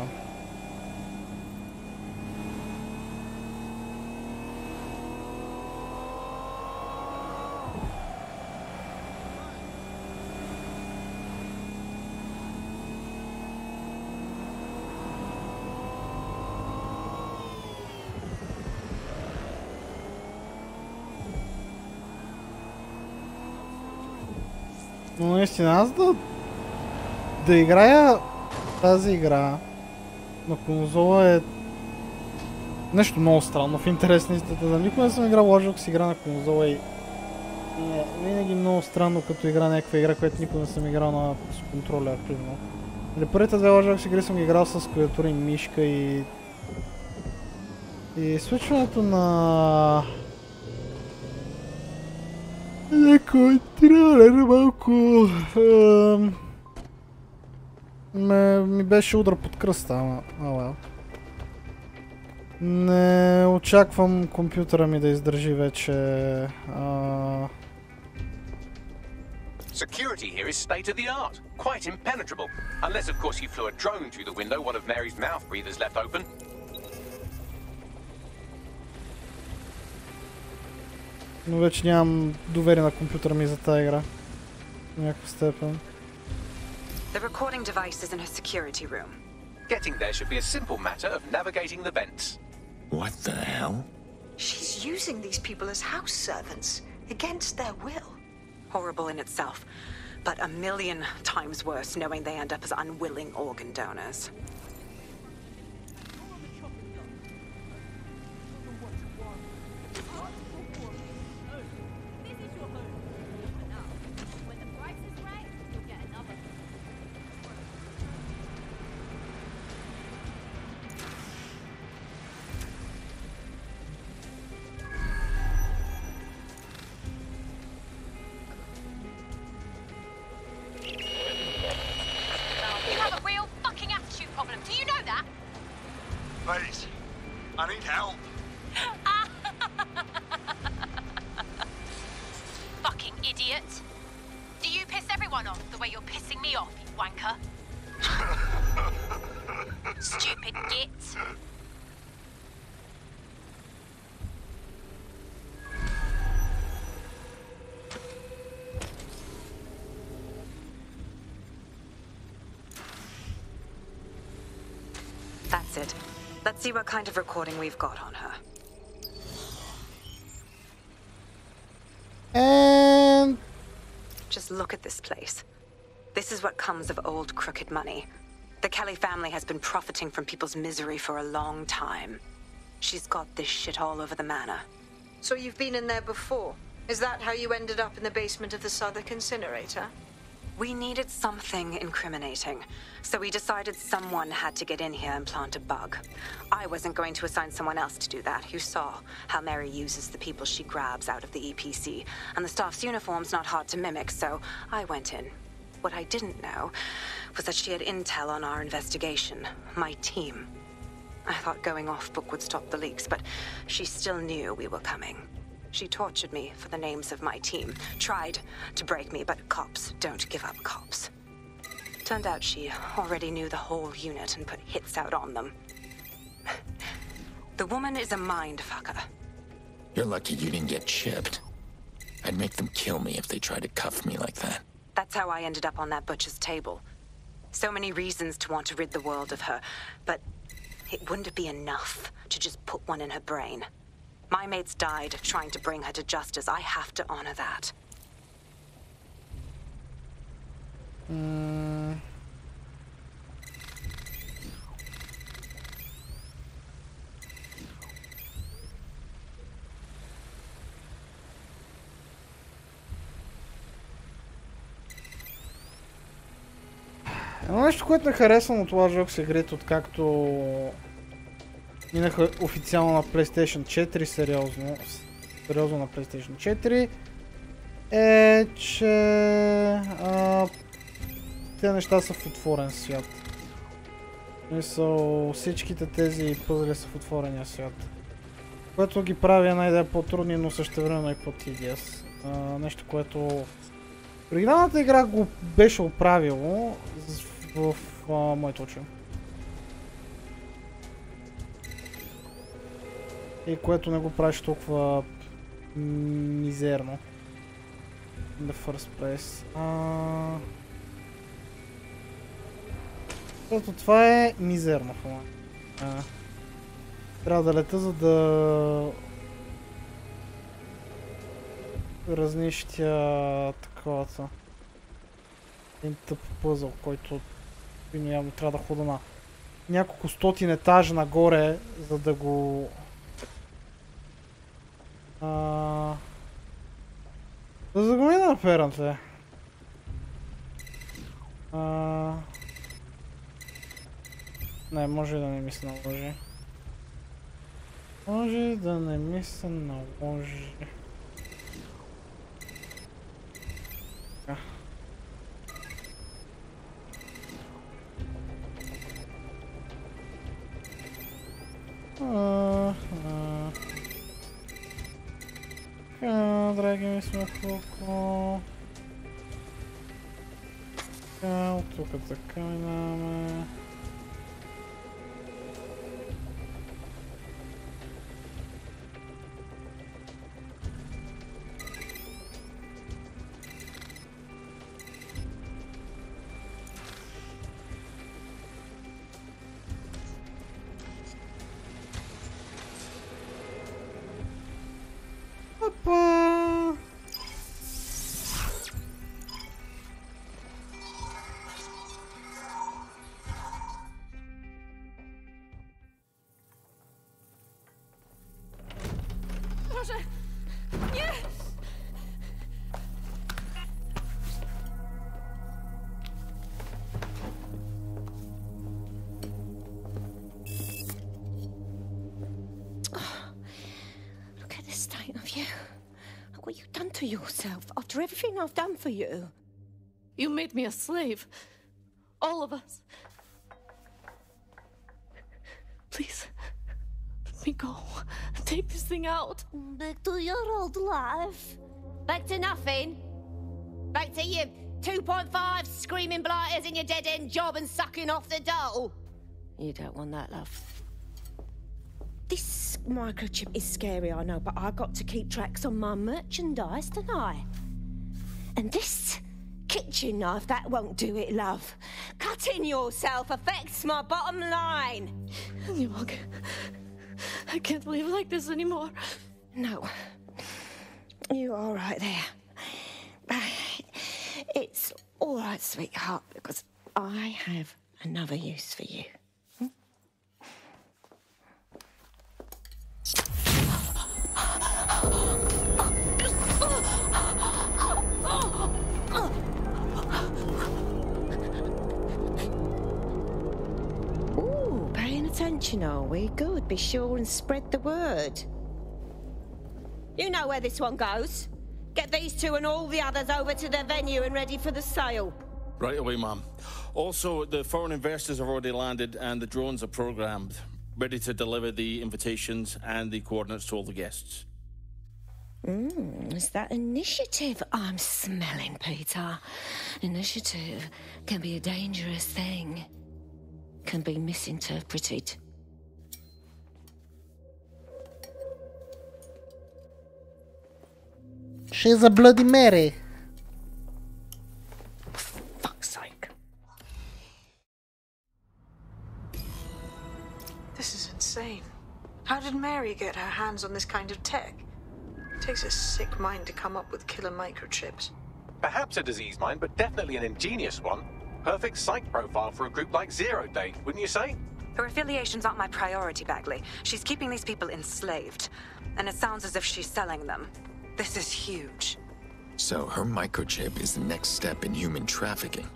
Но наистина, аз да играя тази игра на конзола е нещо много странно в интерес на истината. Никога не съм играл лъжок с игра на конзола и е винаги много странно като игра някаква игра, която никога не съм играл с контролер, примерно. Или първите две лъжок игри съм играл с клавиатура и мишка и свичването на контролер малко ми беше удар под кръста, ама не очаквам компютъра ми да издържи вече. Security here is state of the art, quite impenetrable. Unless of course you flew a drone through the window one of Mary's mouth breathers left open. Но вече нямам доверие на компютъра ми за тази игра. В някаква степен. The recording device is in her security room. Getting there should be a simple matter of navigating the vents. What the hell? She's using these people as house servants, against their will. Horrible in itself, but a million times worse knowing they end up as unwilling organ donors. Please, I need help. Fucking idiot. Do you piss everyone off the way you're pissing me off, you wanker? Stupid git. That's it. Let's see what kind of recording we've got on her. And Just look at this place. This is what comes of old crooked money. The Kelly family has been profiting from people's misery for a long time. She's got this shit all over the manor. So you've been in there before? Is that how you ended up in the basement of the Southwark incinerator? We needed something incriminating, so we decided someone had to get in here and plant a bug. I wasn't going to assign someone else to do that. You saw how Mary uses the people she grabs out of the EPC, and the staff's uniform's not hard to mimic, so I went in. What I didn't know was that she had intel on our investigation, my team. I thought going off book would stop the leaks, but she still knew we were coming. She tortured me for the names of my team, tried to break me, but cops don't give up cops. Turned out she already knew the whole unit and put hits out on them. The woman is a mindfucker. You're lucky you didn't get chipped. I'd make them kill me if they tried to cuff me like that. That's how I ended up on that butcher's table. So many reasons to want to rid the world of her, but it wouldn't be enough to just put one in her brain. My mates died trying to bring her to justice. I have to honor that. Едно нещо, което не харесвам от това жок с игрите, откакто минаха официално на PlayStation 4, сериозно на PlayStation 4, е, че тези неща са в отворен свят. Всичките тези пъзели са в отворения свят. Което ги прави една идея по-трудни, но същевременно и по-tedious. Нещо, което оригиналната игра го беше оправило в моето очи. И което не го правиш толкова мизерно. In the first place. Защото това е мизерно в момента. Трябва да лета, за да разнищя таковата. Един тъп пъзъл, който явно трябва да хода на няколко стотин етажа нагоре, за да го да го мина апарентли. Не, може да не ми се наложи. Може да не ми се наложи. Драги ми сме колко. От тук така минаваме. Yourself after everything I've done for you. You made me a slave. All of us. Please, let me go. Take this thing out. Back to your old life. Back to nothing. Back to you 2.5 screaming blighters in your dead-end job and sucking off the dole. You don't want that, love. This microchip is scary, I know, but I got to keep tracks on my merchandise, don't I? And this kitchen knife, that won't do it, love. Cutting yourself affects my bottom line. I can't live like this anymore. No. You're all right there. It's all right, sweetheart, because I have another use for you. Ooh, paying attention, are we? Good. Be sure and spread the word. You know where this one goes. Get these two and all the others over to their venue and ready for the sale. Right away, ma'am. Also, the foreign investors have already landed and the drones are programmed, ready to deliver the invitations and the coordinates to all the guests. Is that initiative I'm smelling, Peter? Initiative can be a dangerous thing. Can be misinterpreted. She's a Bloody Mary. Fuck's sake. This is insane. How did Mary get her hands on this kind of tech? It takes a sick mind to come up with killer microchips. Perhaps a disease mind, but definitely an ingenious one. Perfect psych profile for a group like Zero Day, wouldn't you say? Her affiliations aren't my priority, Bagley. She's keeping these people enslaved. And it sounds as if she's selling them. This is huge. So her microchip is the next step in human trafficking.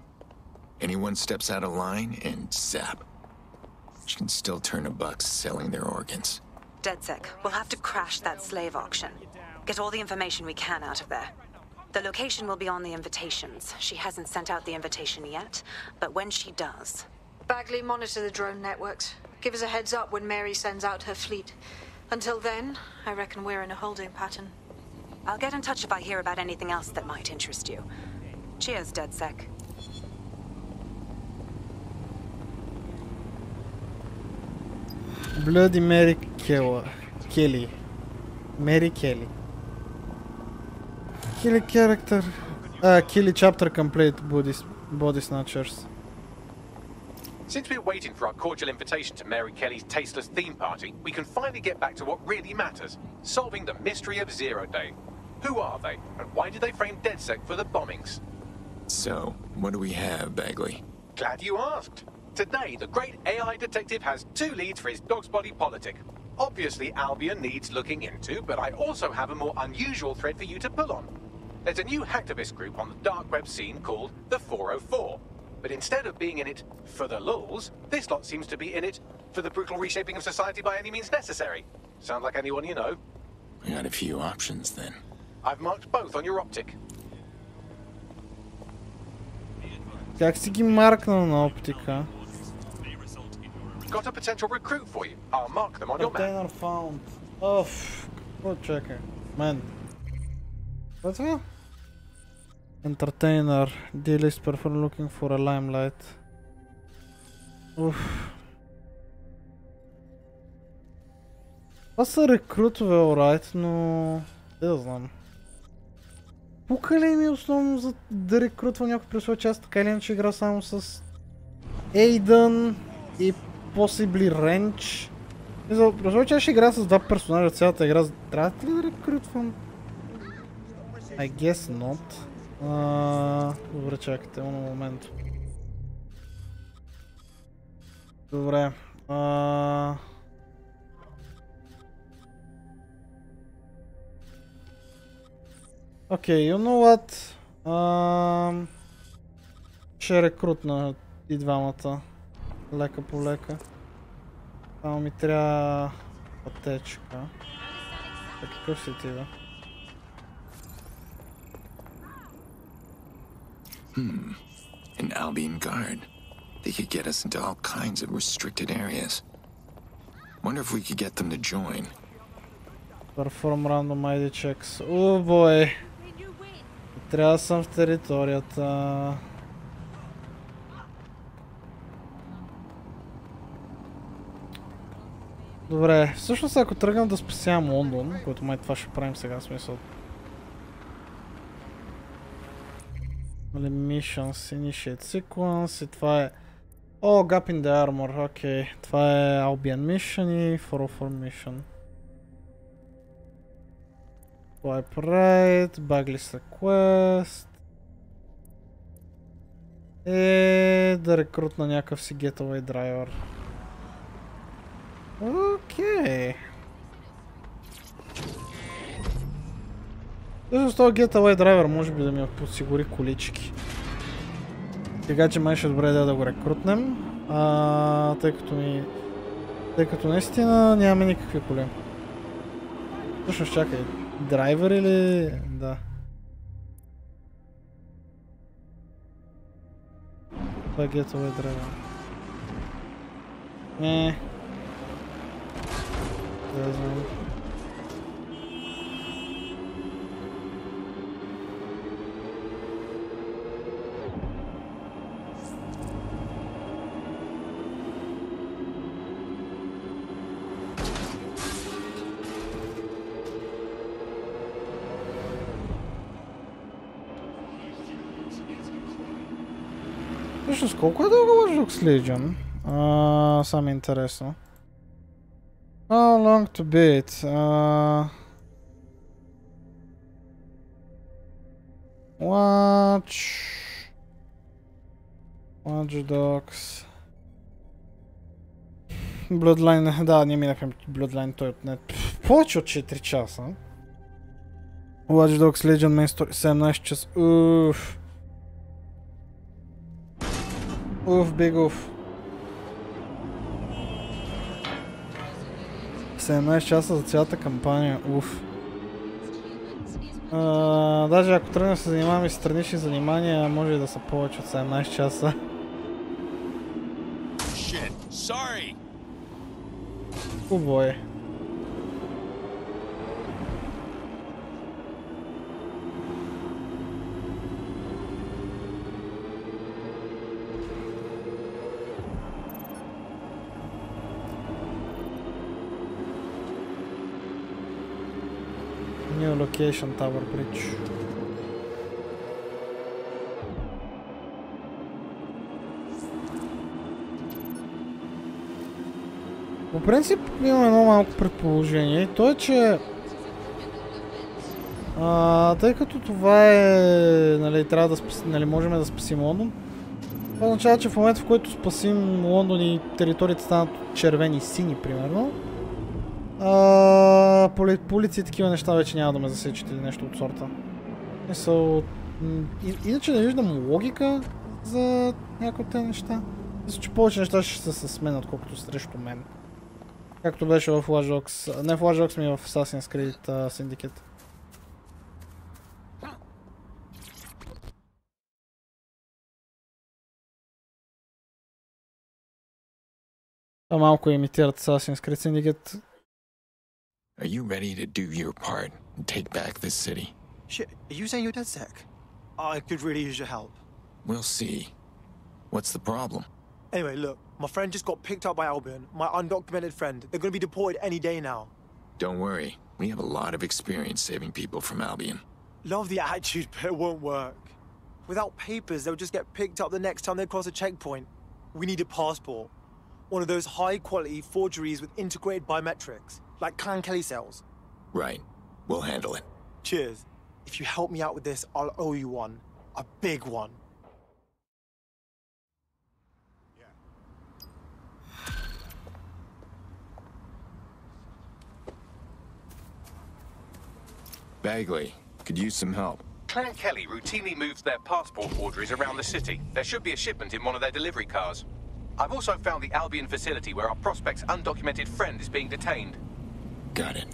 Anyone steps out of line and zap. She can still turn a buck selling their organs. DedSec, we'll have to crash that slave auction. Get all the information we can out of there. The location will be on the invitations. She hasn't sent out the invitation yet, but when she does... Bagley, monitor the drone networks. Give us a heads up when Mary sends out her fleet. Until then, I reckon we're in a holding pattern. I'll get in touch if I hear about anything else that might interest you. Cheers, DedSec. Bloody Mary Kelly. Mary Kelly. Kelly character. Kelly chapter complete. Body snatchers. Since we're waiting for our cordial invitation to Mary Kelly's tasteless theme party, we can finally get back to what really matters. Solving the mystery of Zero Day. Who are they, and why did they frame DedSec for the bombings? So, what do we have, Bagley? Glad you asked. Today, the great AI detective has two leads for his dog's body politic. Obviously, Albion needs looking into, but I also have a more unusual thread for you to pull on. There's a new hacktivist group on the dark web scene called the 404. But instead of being in it for the lulz, this lot seems to be in it for the brutal reshaping of society by any means necessary. Sound like anyone you know? I got a few options then. I've marked both on your optic. Как си ги маркнал на оптика? Got a potential recruit for you. I'll mark them on your map. Container found. Какво чакай? Мен. Какво е това? Entertainer. D-list prefer looking for a limelight. Това са рекрутове, alright, но... Да знам. Пука ли ми основно за да рекрутвам някой при своя част, така или иначе игра само с Aiden и possibly Wrench. При своя част ще игра с два персонажа цялата игра, трябва ли да рекрутвам? I guess not. Добре, чакайте, на момент. Добре. Окей, you know what? Ще рекрутна и двамата. Лека по лека. Само ми трябва пътечка. Какъв си ти, бе? An Albion guard. They could get us into all kinds of restricted areas. Wonder if we could get them to join. Perform random ID checks. Oh boy. Трябва да съм в територията. Добре, всъщност ако тръгнем да спасявам Лондон, който май това ще правим сега, смисъл. Missions, Initiate Sequence и това е... Gap in the Armor, окей. Това е Albion Mission и 404 Mission. Swipe right, Bagley's Request. Да рекрутна някакъв си getaway драйвер. Окей. Също с този getaway драйвер може би да ми подсигури колички. Сега, че май ще добре да го рекрутнем, тъй като наистина нямаме никакви коли. Всъщност чакай, драйвер или... да. Това е getaway драйвер. Да знам. Всъщност, колко е дълго Watch Dogs Legion? Само интересно. How long to beat? Watch Dogs Bloodline, да, ние минахме Bloodline, той отне повече от 4 часа. Watch Dogs Legion Main Story 17 часа. Big уф. 17 часа за цялата кампания, уф. Даже ако тръгнем да се занимаваме с странични занимания, може и да са повече от 17 часа. Хубаво е. New location Tower Bridge. По принцип имам едно малко предположение и то е, че тъй като това е, нали, трябва да спасим, нали, можем да спасим Лондон, това означава, че в момента, в който спасим Лондон и териториите станат червени и сини, примерно, по улици и такива неща вече няма да ме засечете или нещо от сорта. Иначе не виждам логика за някои от тези неща. Мисля, че повече неща ще са с мен, отколкото срещу мен. Както беше в Watch Dogs, не в Watch Dogs, ми в Assassin's Creed Syndicate. Малко имитират Assassin's Creed Syndicate. Are you ready to do your part and take back this city? Shit, are you saying you're dead sick? I could really use your help. We'll see. What's the problem? Anyway, look, my friend just got picked up by Albion, my undocumented friend. They're gonna be deported any day now. Don't worry, we have a lot of experience saving people from Albion. Love the attitude, but it won't work. Without papers, they'll just get picked up the next time they cross a checkpoint. We need a passport. One of those high-quality forgeries with integrated biometrics, like Clan Kelly cells. Right. We'll handle it. Cheers. If you help me out with this, I'll owe you one. A big one. Bagley, could use some help. Clan Kelly routinely moves their passport forgeries around the city. There should be a shipment in one of their delivery cars. I've also found the Albion facility where our prospect's undocumented friend is being detained. Got it.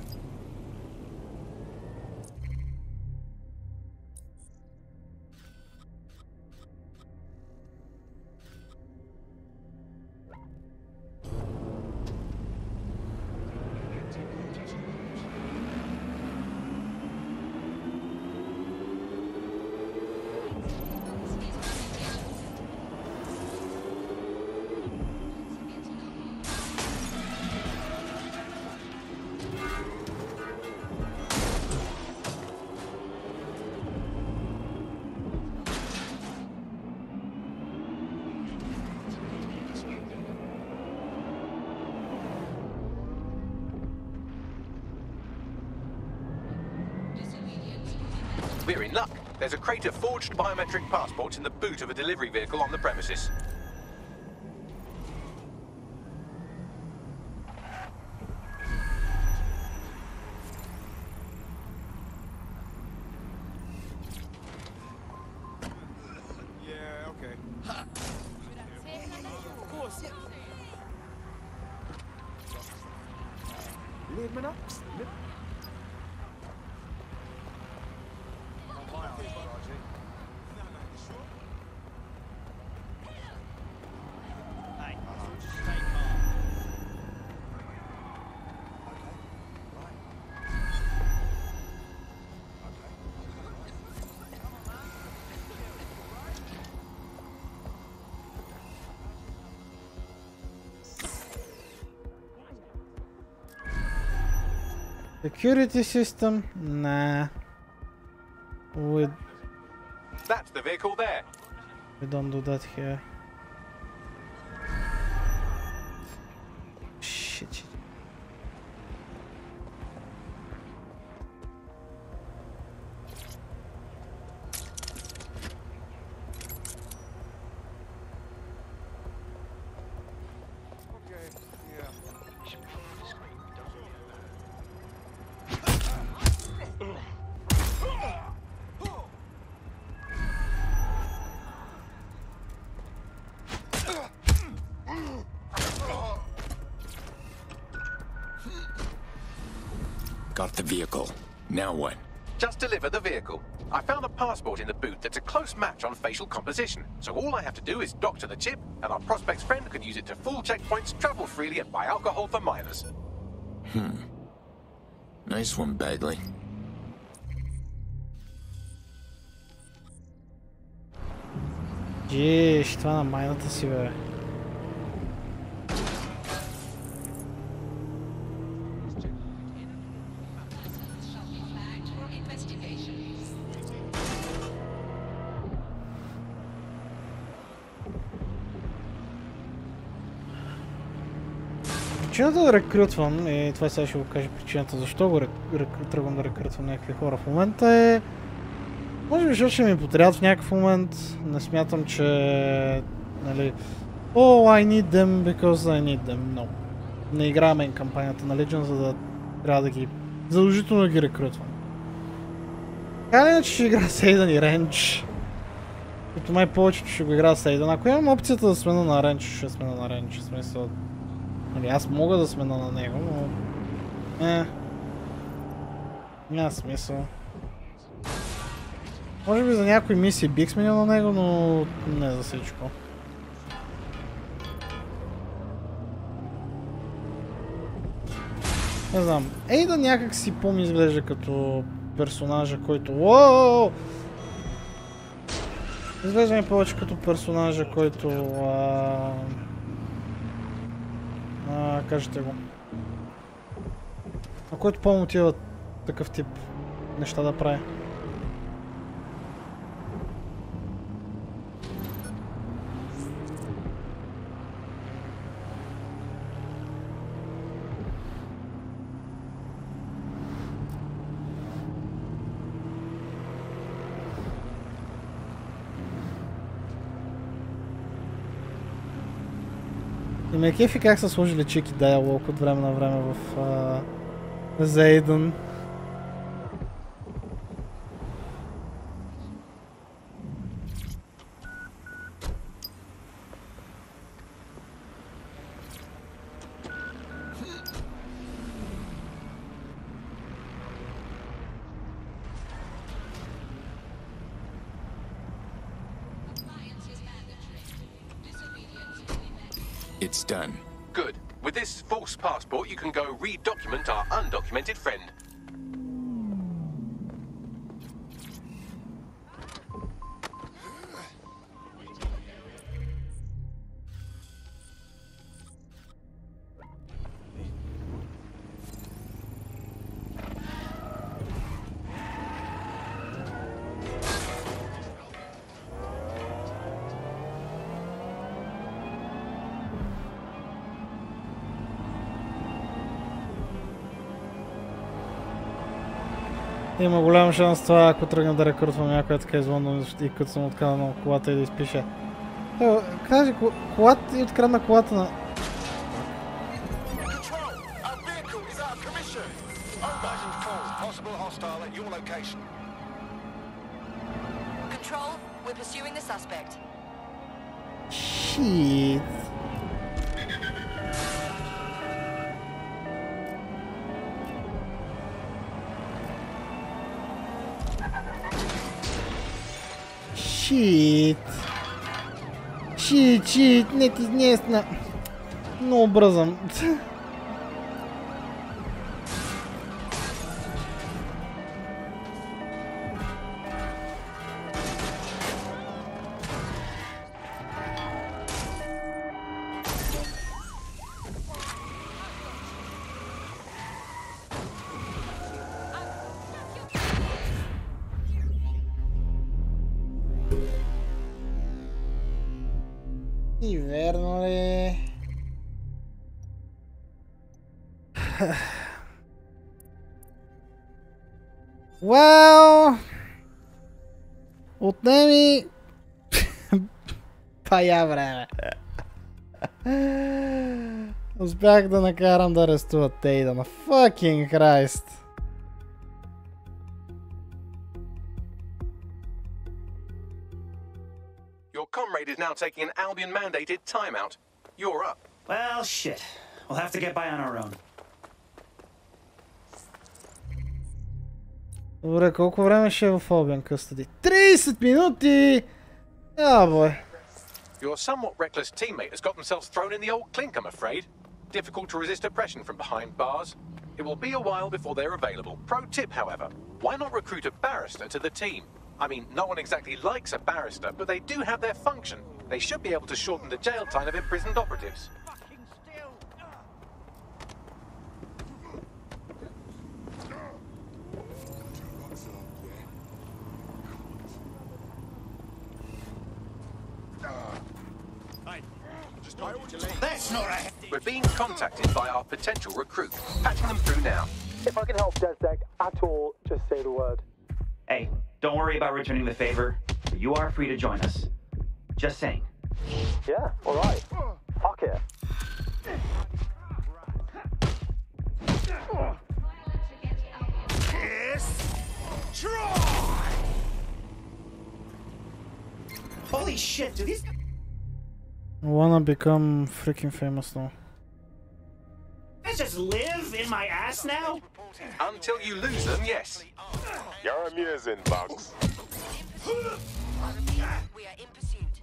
We're in luck. There's a crate of forged biometric passports in the boot of a delivery vehicle on the premises. Yeah, okay. Of course, yeah. Leave me now. Security system? Nah. That's the vehicle there. We don't do that here. Shit. Got the vehicle. Now what? Just deliver the vehicle. I found a passport in the boot that's a close match on facial composition. So all I have to do is doctor the chip, and our prospect's friend can use it to fool checkpoints, travel freely, and buy alcohol for minors. Nice one, Bagley. Джиш, това на майната си, бе. Причината да рекрутвам, и това сега ще го кажа причината защо го тръгвам да рекрутвам някакви хора в момента е... Може би защото ще ми потрябват в някакъв момент, не смятам, че... Нали... I need them because I need them, no. Не играя мейн кампанията на Legend, за да трябва да ги... задължително да ги рекрутвам. Така иначе ще игра Сейдън и Ренч. Като май повечето ще го игра Сейдън. Ако имам опцията да смена на Ренч, ще смена на Ренч. В смисъл... Нали, аз мога да смена на него, но... Няма смисъл. Може би за някои мисии бих сменил на него, но не за всичко. Не знам. Ейда някак си по-ми изглежда като персонажа, който... Уоу! Изглежда ми повече като персонажа, който... кажете го. На който по-мотива такъв тип неща да прави. И ме кефи как са сложили чики диалог от време на време в Зейдън. It's done. Good. With this false passport, you can go re-document our undocumented friend. Има голям шанс това, ако тръгна да рекрутвам някоя така из Лондон и като съм откраднал колата и да изпише. Каже, колата и открадна колата на... Control, we're pursuing the suspect. Shit. Shit, не ти днесна. Много бързам. И верно ли? Well, отнеми пая време. Успях да накарам да арестуват Тейда на fucking Christ. Your comrade is now taking an Albion-mandated timeout. You're up. Well, shit. We'll have to get by on our own. Добре, колко време ще е в Albion Custody? 30 минути! Ah, boy. Your somewhat reckless teammate has got themselves thrown in the old clink, I'm afraid. Difficult to resist oppression from behind bars. It will be a while before they're available. Pro tip, however, why not recruit a barrister to the team? I mean, no one exactly likes a barrister, but they do have their function. They should be able to shorten the jail time of imprisoned operatives. That's not a... We're being contacted by our potential recruit. Patching them through now. If I can help DedSec at all, just say the word. Hey, don't worry about returning the favor. You are free to join us. Just saying. Yeah, alright. Fuck it. Yes. Try! Holy shit, do these... Wanna become freaking famous now. They just live in my ass now? Until you lose them, yes. You're amusing, Bugs. We are in pursuit.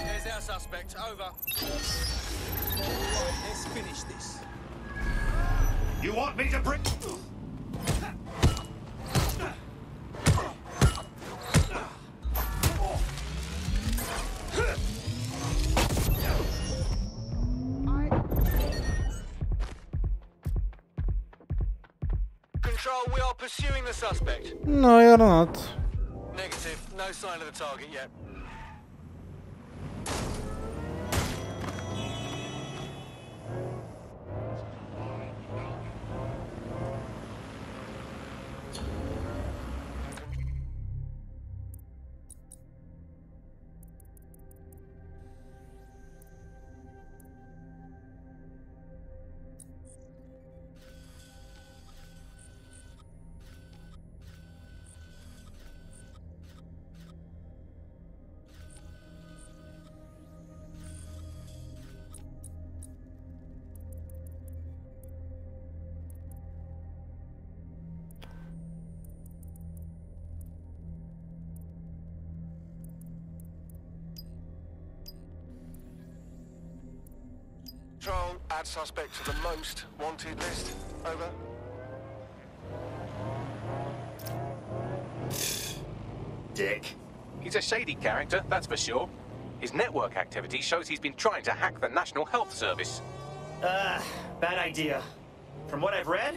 There's our suspect. Over. Let's finish this. You want me to bring... Control, we are pursuing the suspect. No, you're not. Negative. No sign of the target yet. Control, add suspect to the most wanted list. Over. Dick. He's a shady character, that's for sure. His network activity shows he's been trying to hack the National Health Service. Bad idea. From what I've read,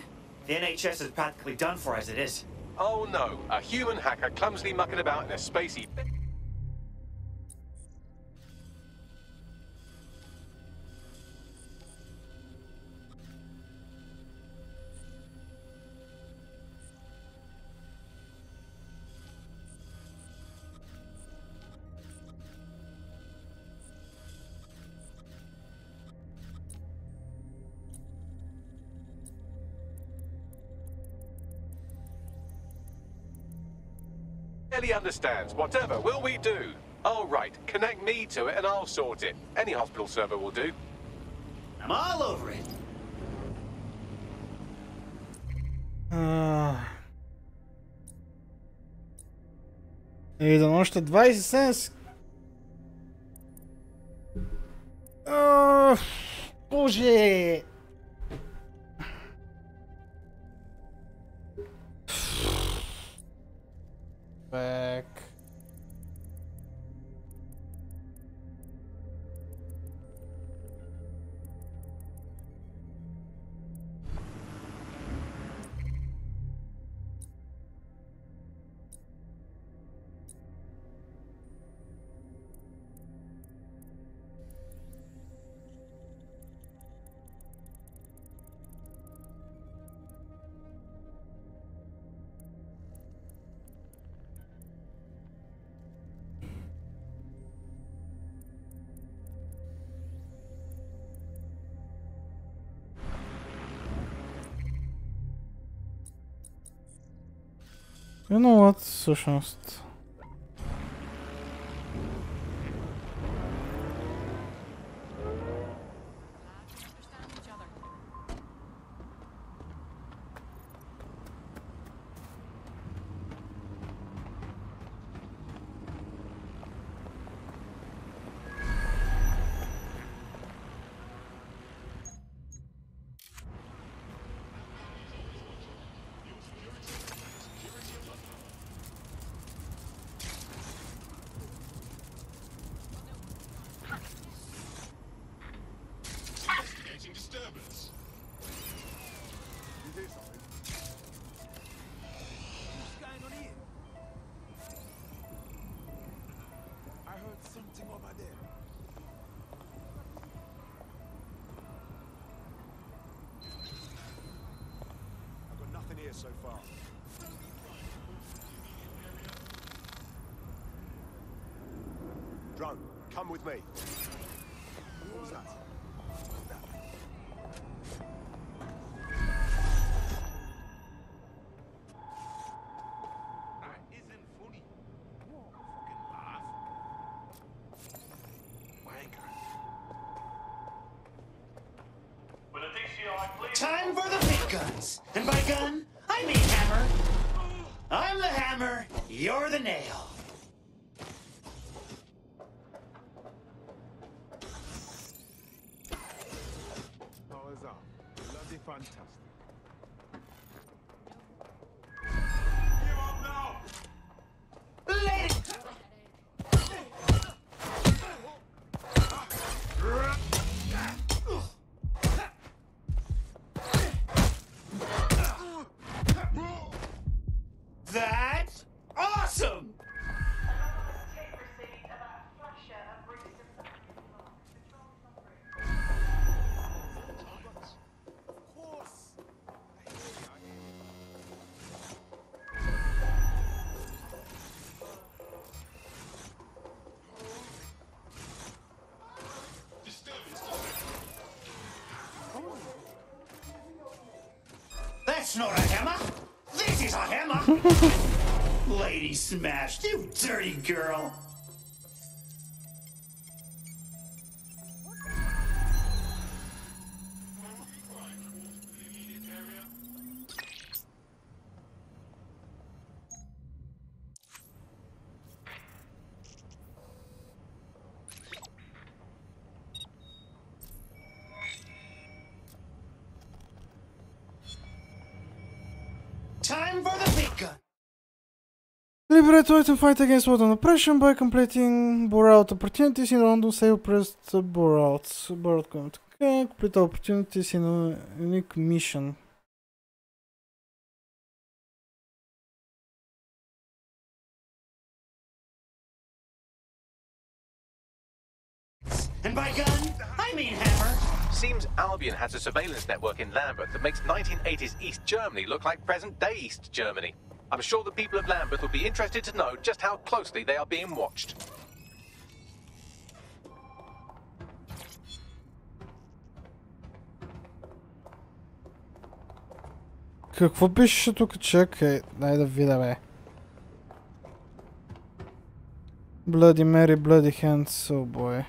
The NHS is practically done for as it is. Oh no, a human hacker clumsily mucking about in a spacey... Ellie understands. Whatever will we do? Oh, right. Connect me to it and I'll sort it. Any hospital server will do. I'm all over it. Идем още 27. Боже! Back. Ну вот, всъщност. So far. Drone, come with me. What was that? That isn't funny. What? Fucking laugh. Wanker. Time for the big guns. And by gun, I mean hammer. I'm the hammer, you're the nail. How is that? Bloody fantastic. Give up now! Lady! That's awesome! That's not a hammer! This is a hammer! Lady smashed, you dirty girl! Time for the big gun! Liberate to fight against London oppression by completing bore-out opportunities in London. Save pressed bore-outs. Complete opportunities in a unique mission. And by gun, I mean hammer. Seems Albion has a surveillance network in Lambeth that makes 1980s East Germany look like present-day East Germany. I'm sure the people of Lambeth would be interested to know just how closely they are being watched. Какво пише тук? Чакай, дай да видя, бе. Bloody Mary, Bloody Hands, oh boy.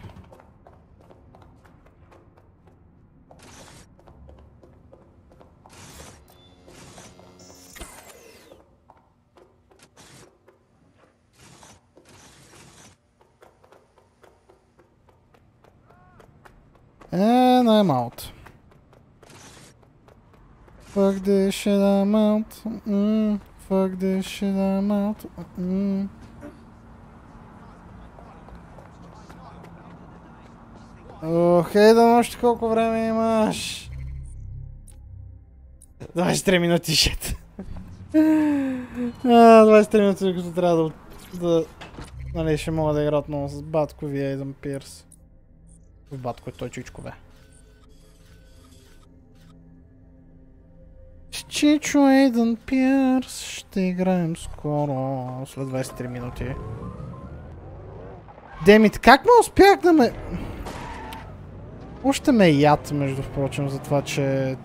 And I'm out. Fuck this shit, I'm out. Fuck this shit, I'm out. Ох, Ейдан, още колко време имаш? 23 минути, shit. 23 минути, докато трябва да... Нали, ще мога да игра отново с батковия Ейдан Пирс. В батко е той чичко, бе. С Чичо Ейдан Пирс ще играем скоро, след 23 минути. Демит, как ме успях да ме... Още ме яд, между впрочем, за това, че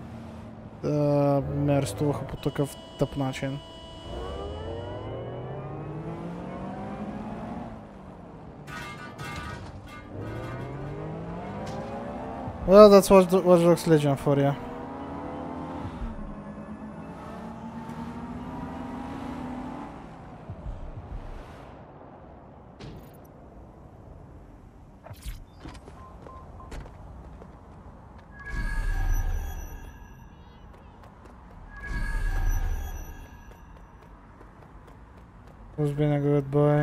ме арестуваха по такъв тъп начин. Well, that's Watch Dogs Legion for you. Who's been a good boy?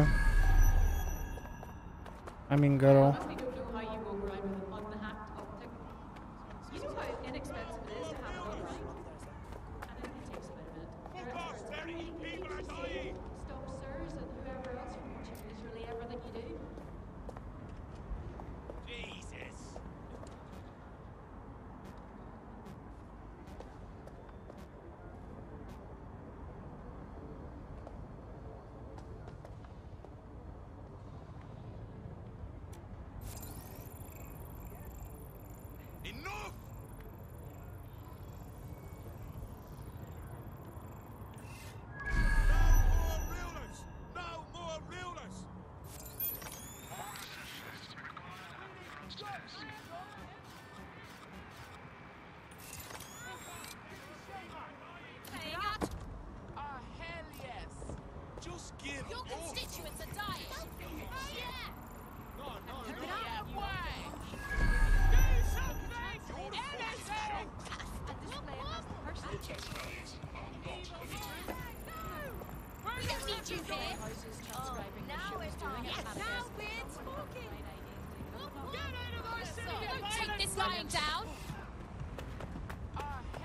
I mean girl.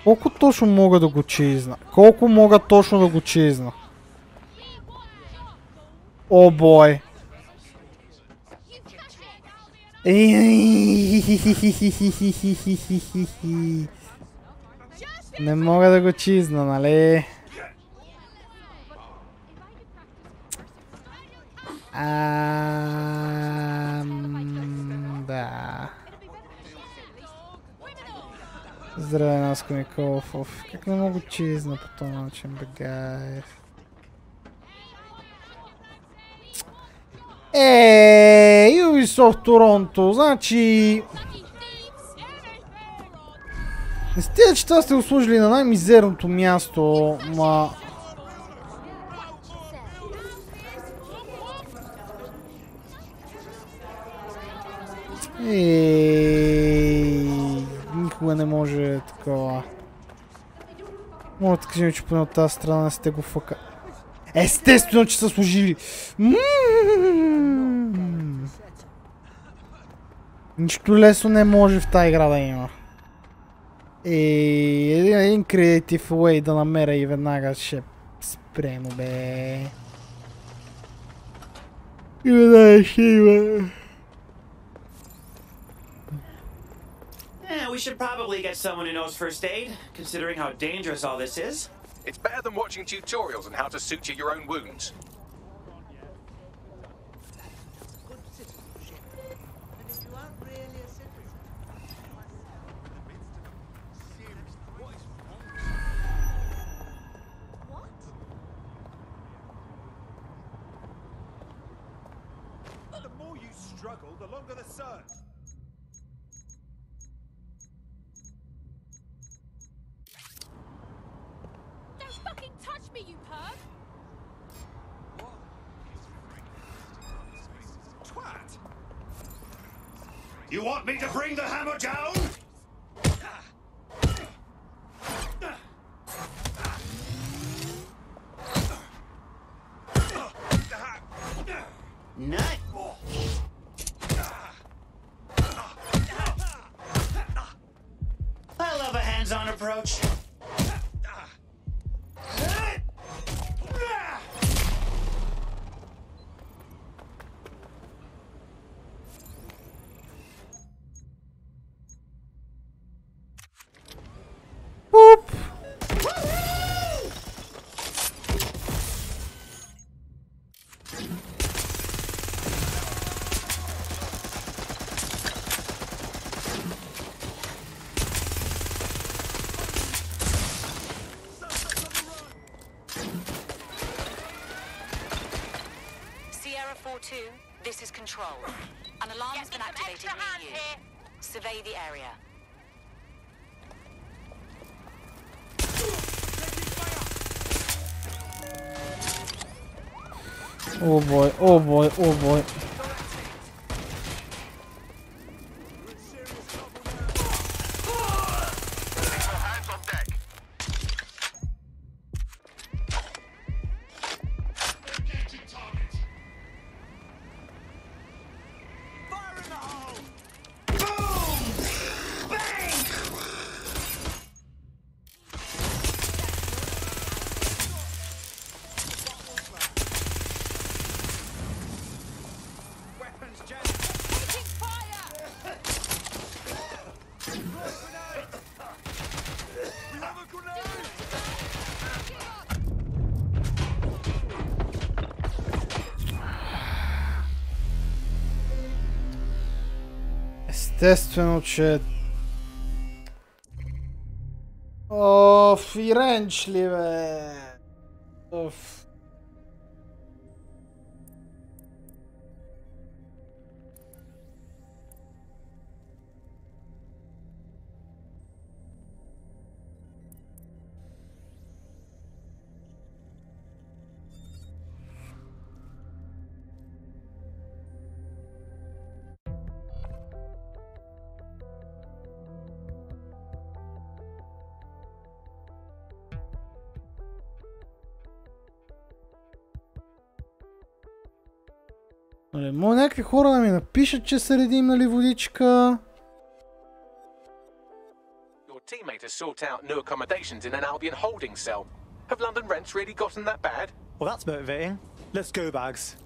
Колко точно мога да го чизна? Колко мога точно да го чизна? О, бой! Не мога да го чизна, нали? Да. Здравей, Наско Николов. Как не мога чизна по този начин, бе, гайс? Ubisoft Торонто, значи... Не сте, че това сте го сложили на най-мизерното място, ма... Никога не може такова. Мога да кажем, че поне от тази страна не сте го фъка. Естествено, че са служили! Нищо лесно не може в тази игра да има. Един creative way да намеря и веднага ще спремо, бе. И веднага ще има. we should probably get someone who knows first aid, considering how dangerous all this is. It's better than watching tutorials on how to suture your own wounds. The more you struggle, the longer the search. Don't fucking touch me, you perv! Twat! You want me to bring the hammer down? Nut! I love a hands-on approach. Sierra 4-2, this is Control. An alarm has been activated near you. Survey the area. Oh boy, oh boy, oh boy. Естествено, че... Оф, Иренч ли бе? Оф. Може някакви хора да ми напишат, че се редим, нали, водичка. Your teammate has sought out new accommodations in an Albion holding cell. Have London rents really gotten that bad? Well, that's motivating. Let's go, Bags.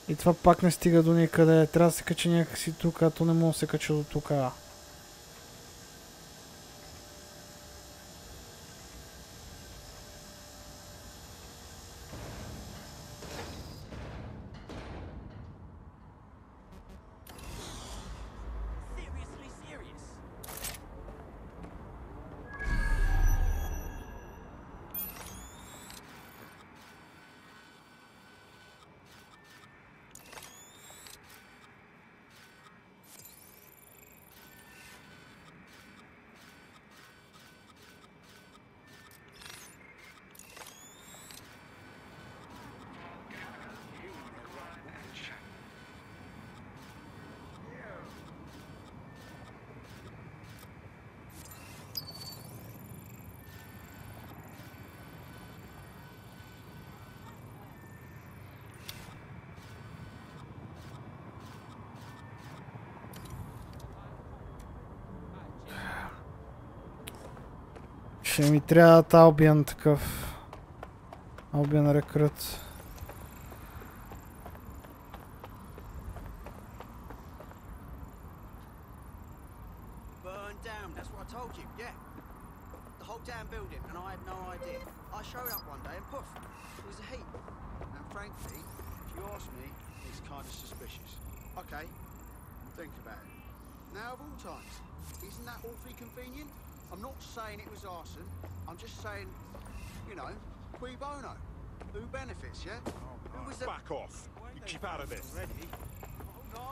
И това пак не стига до никъде. Трябва да се качи някакси тук, а то не мога да се кача до тук. Ще ми трябва Albion такъв. Albion рекрут. Burned down, that's what I told you, yeah. The whole damn building, and I had no idea. I showed up one day and poof, it was a heap. And frankly, if you ask me, it's kind of suspicious. Okay, think about it. Now of all times, isn't that awfully convenient? I'm not saying it was arson, I'm just saying, you know, cui bono. Who benefits, yeah? Who was the... Back off. You keep out of this. Already? Oh no!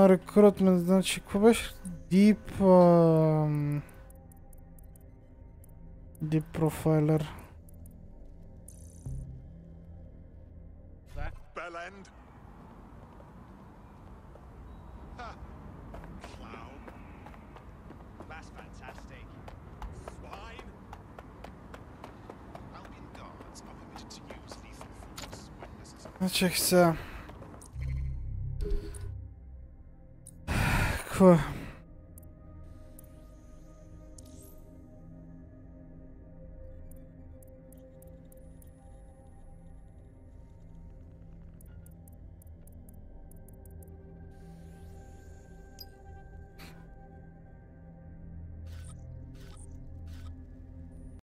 Рекрутмент, значи, какво беше? Deep Profiler. Bell end. Clown. That's fantastic. Swine. Albion guards are permitted to use lethal force when necessary. Чакай сега. Какво?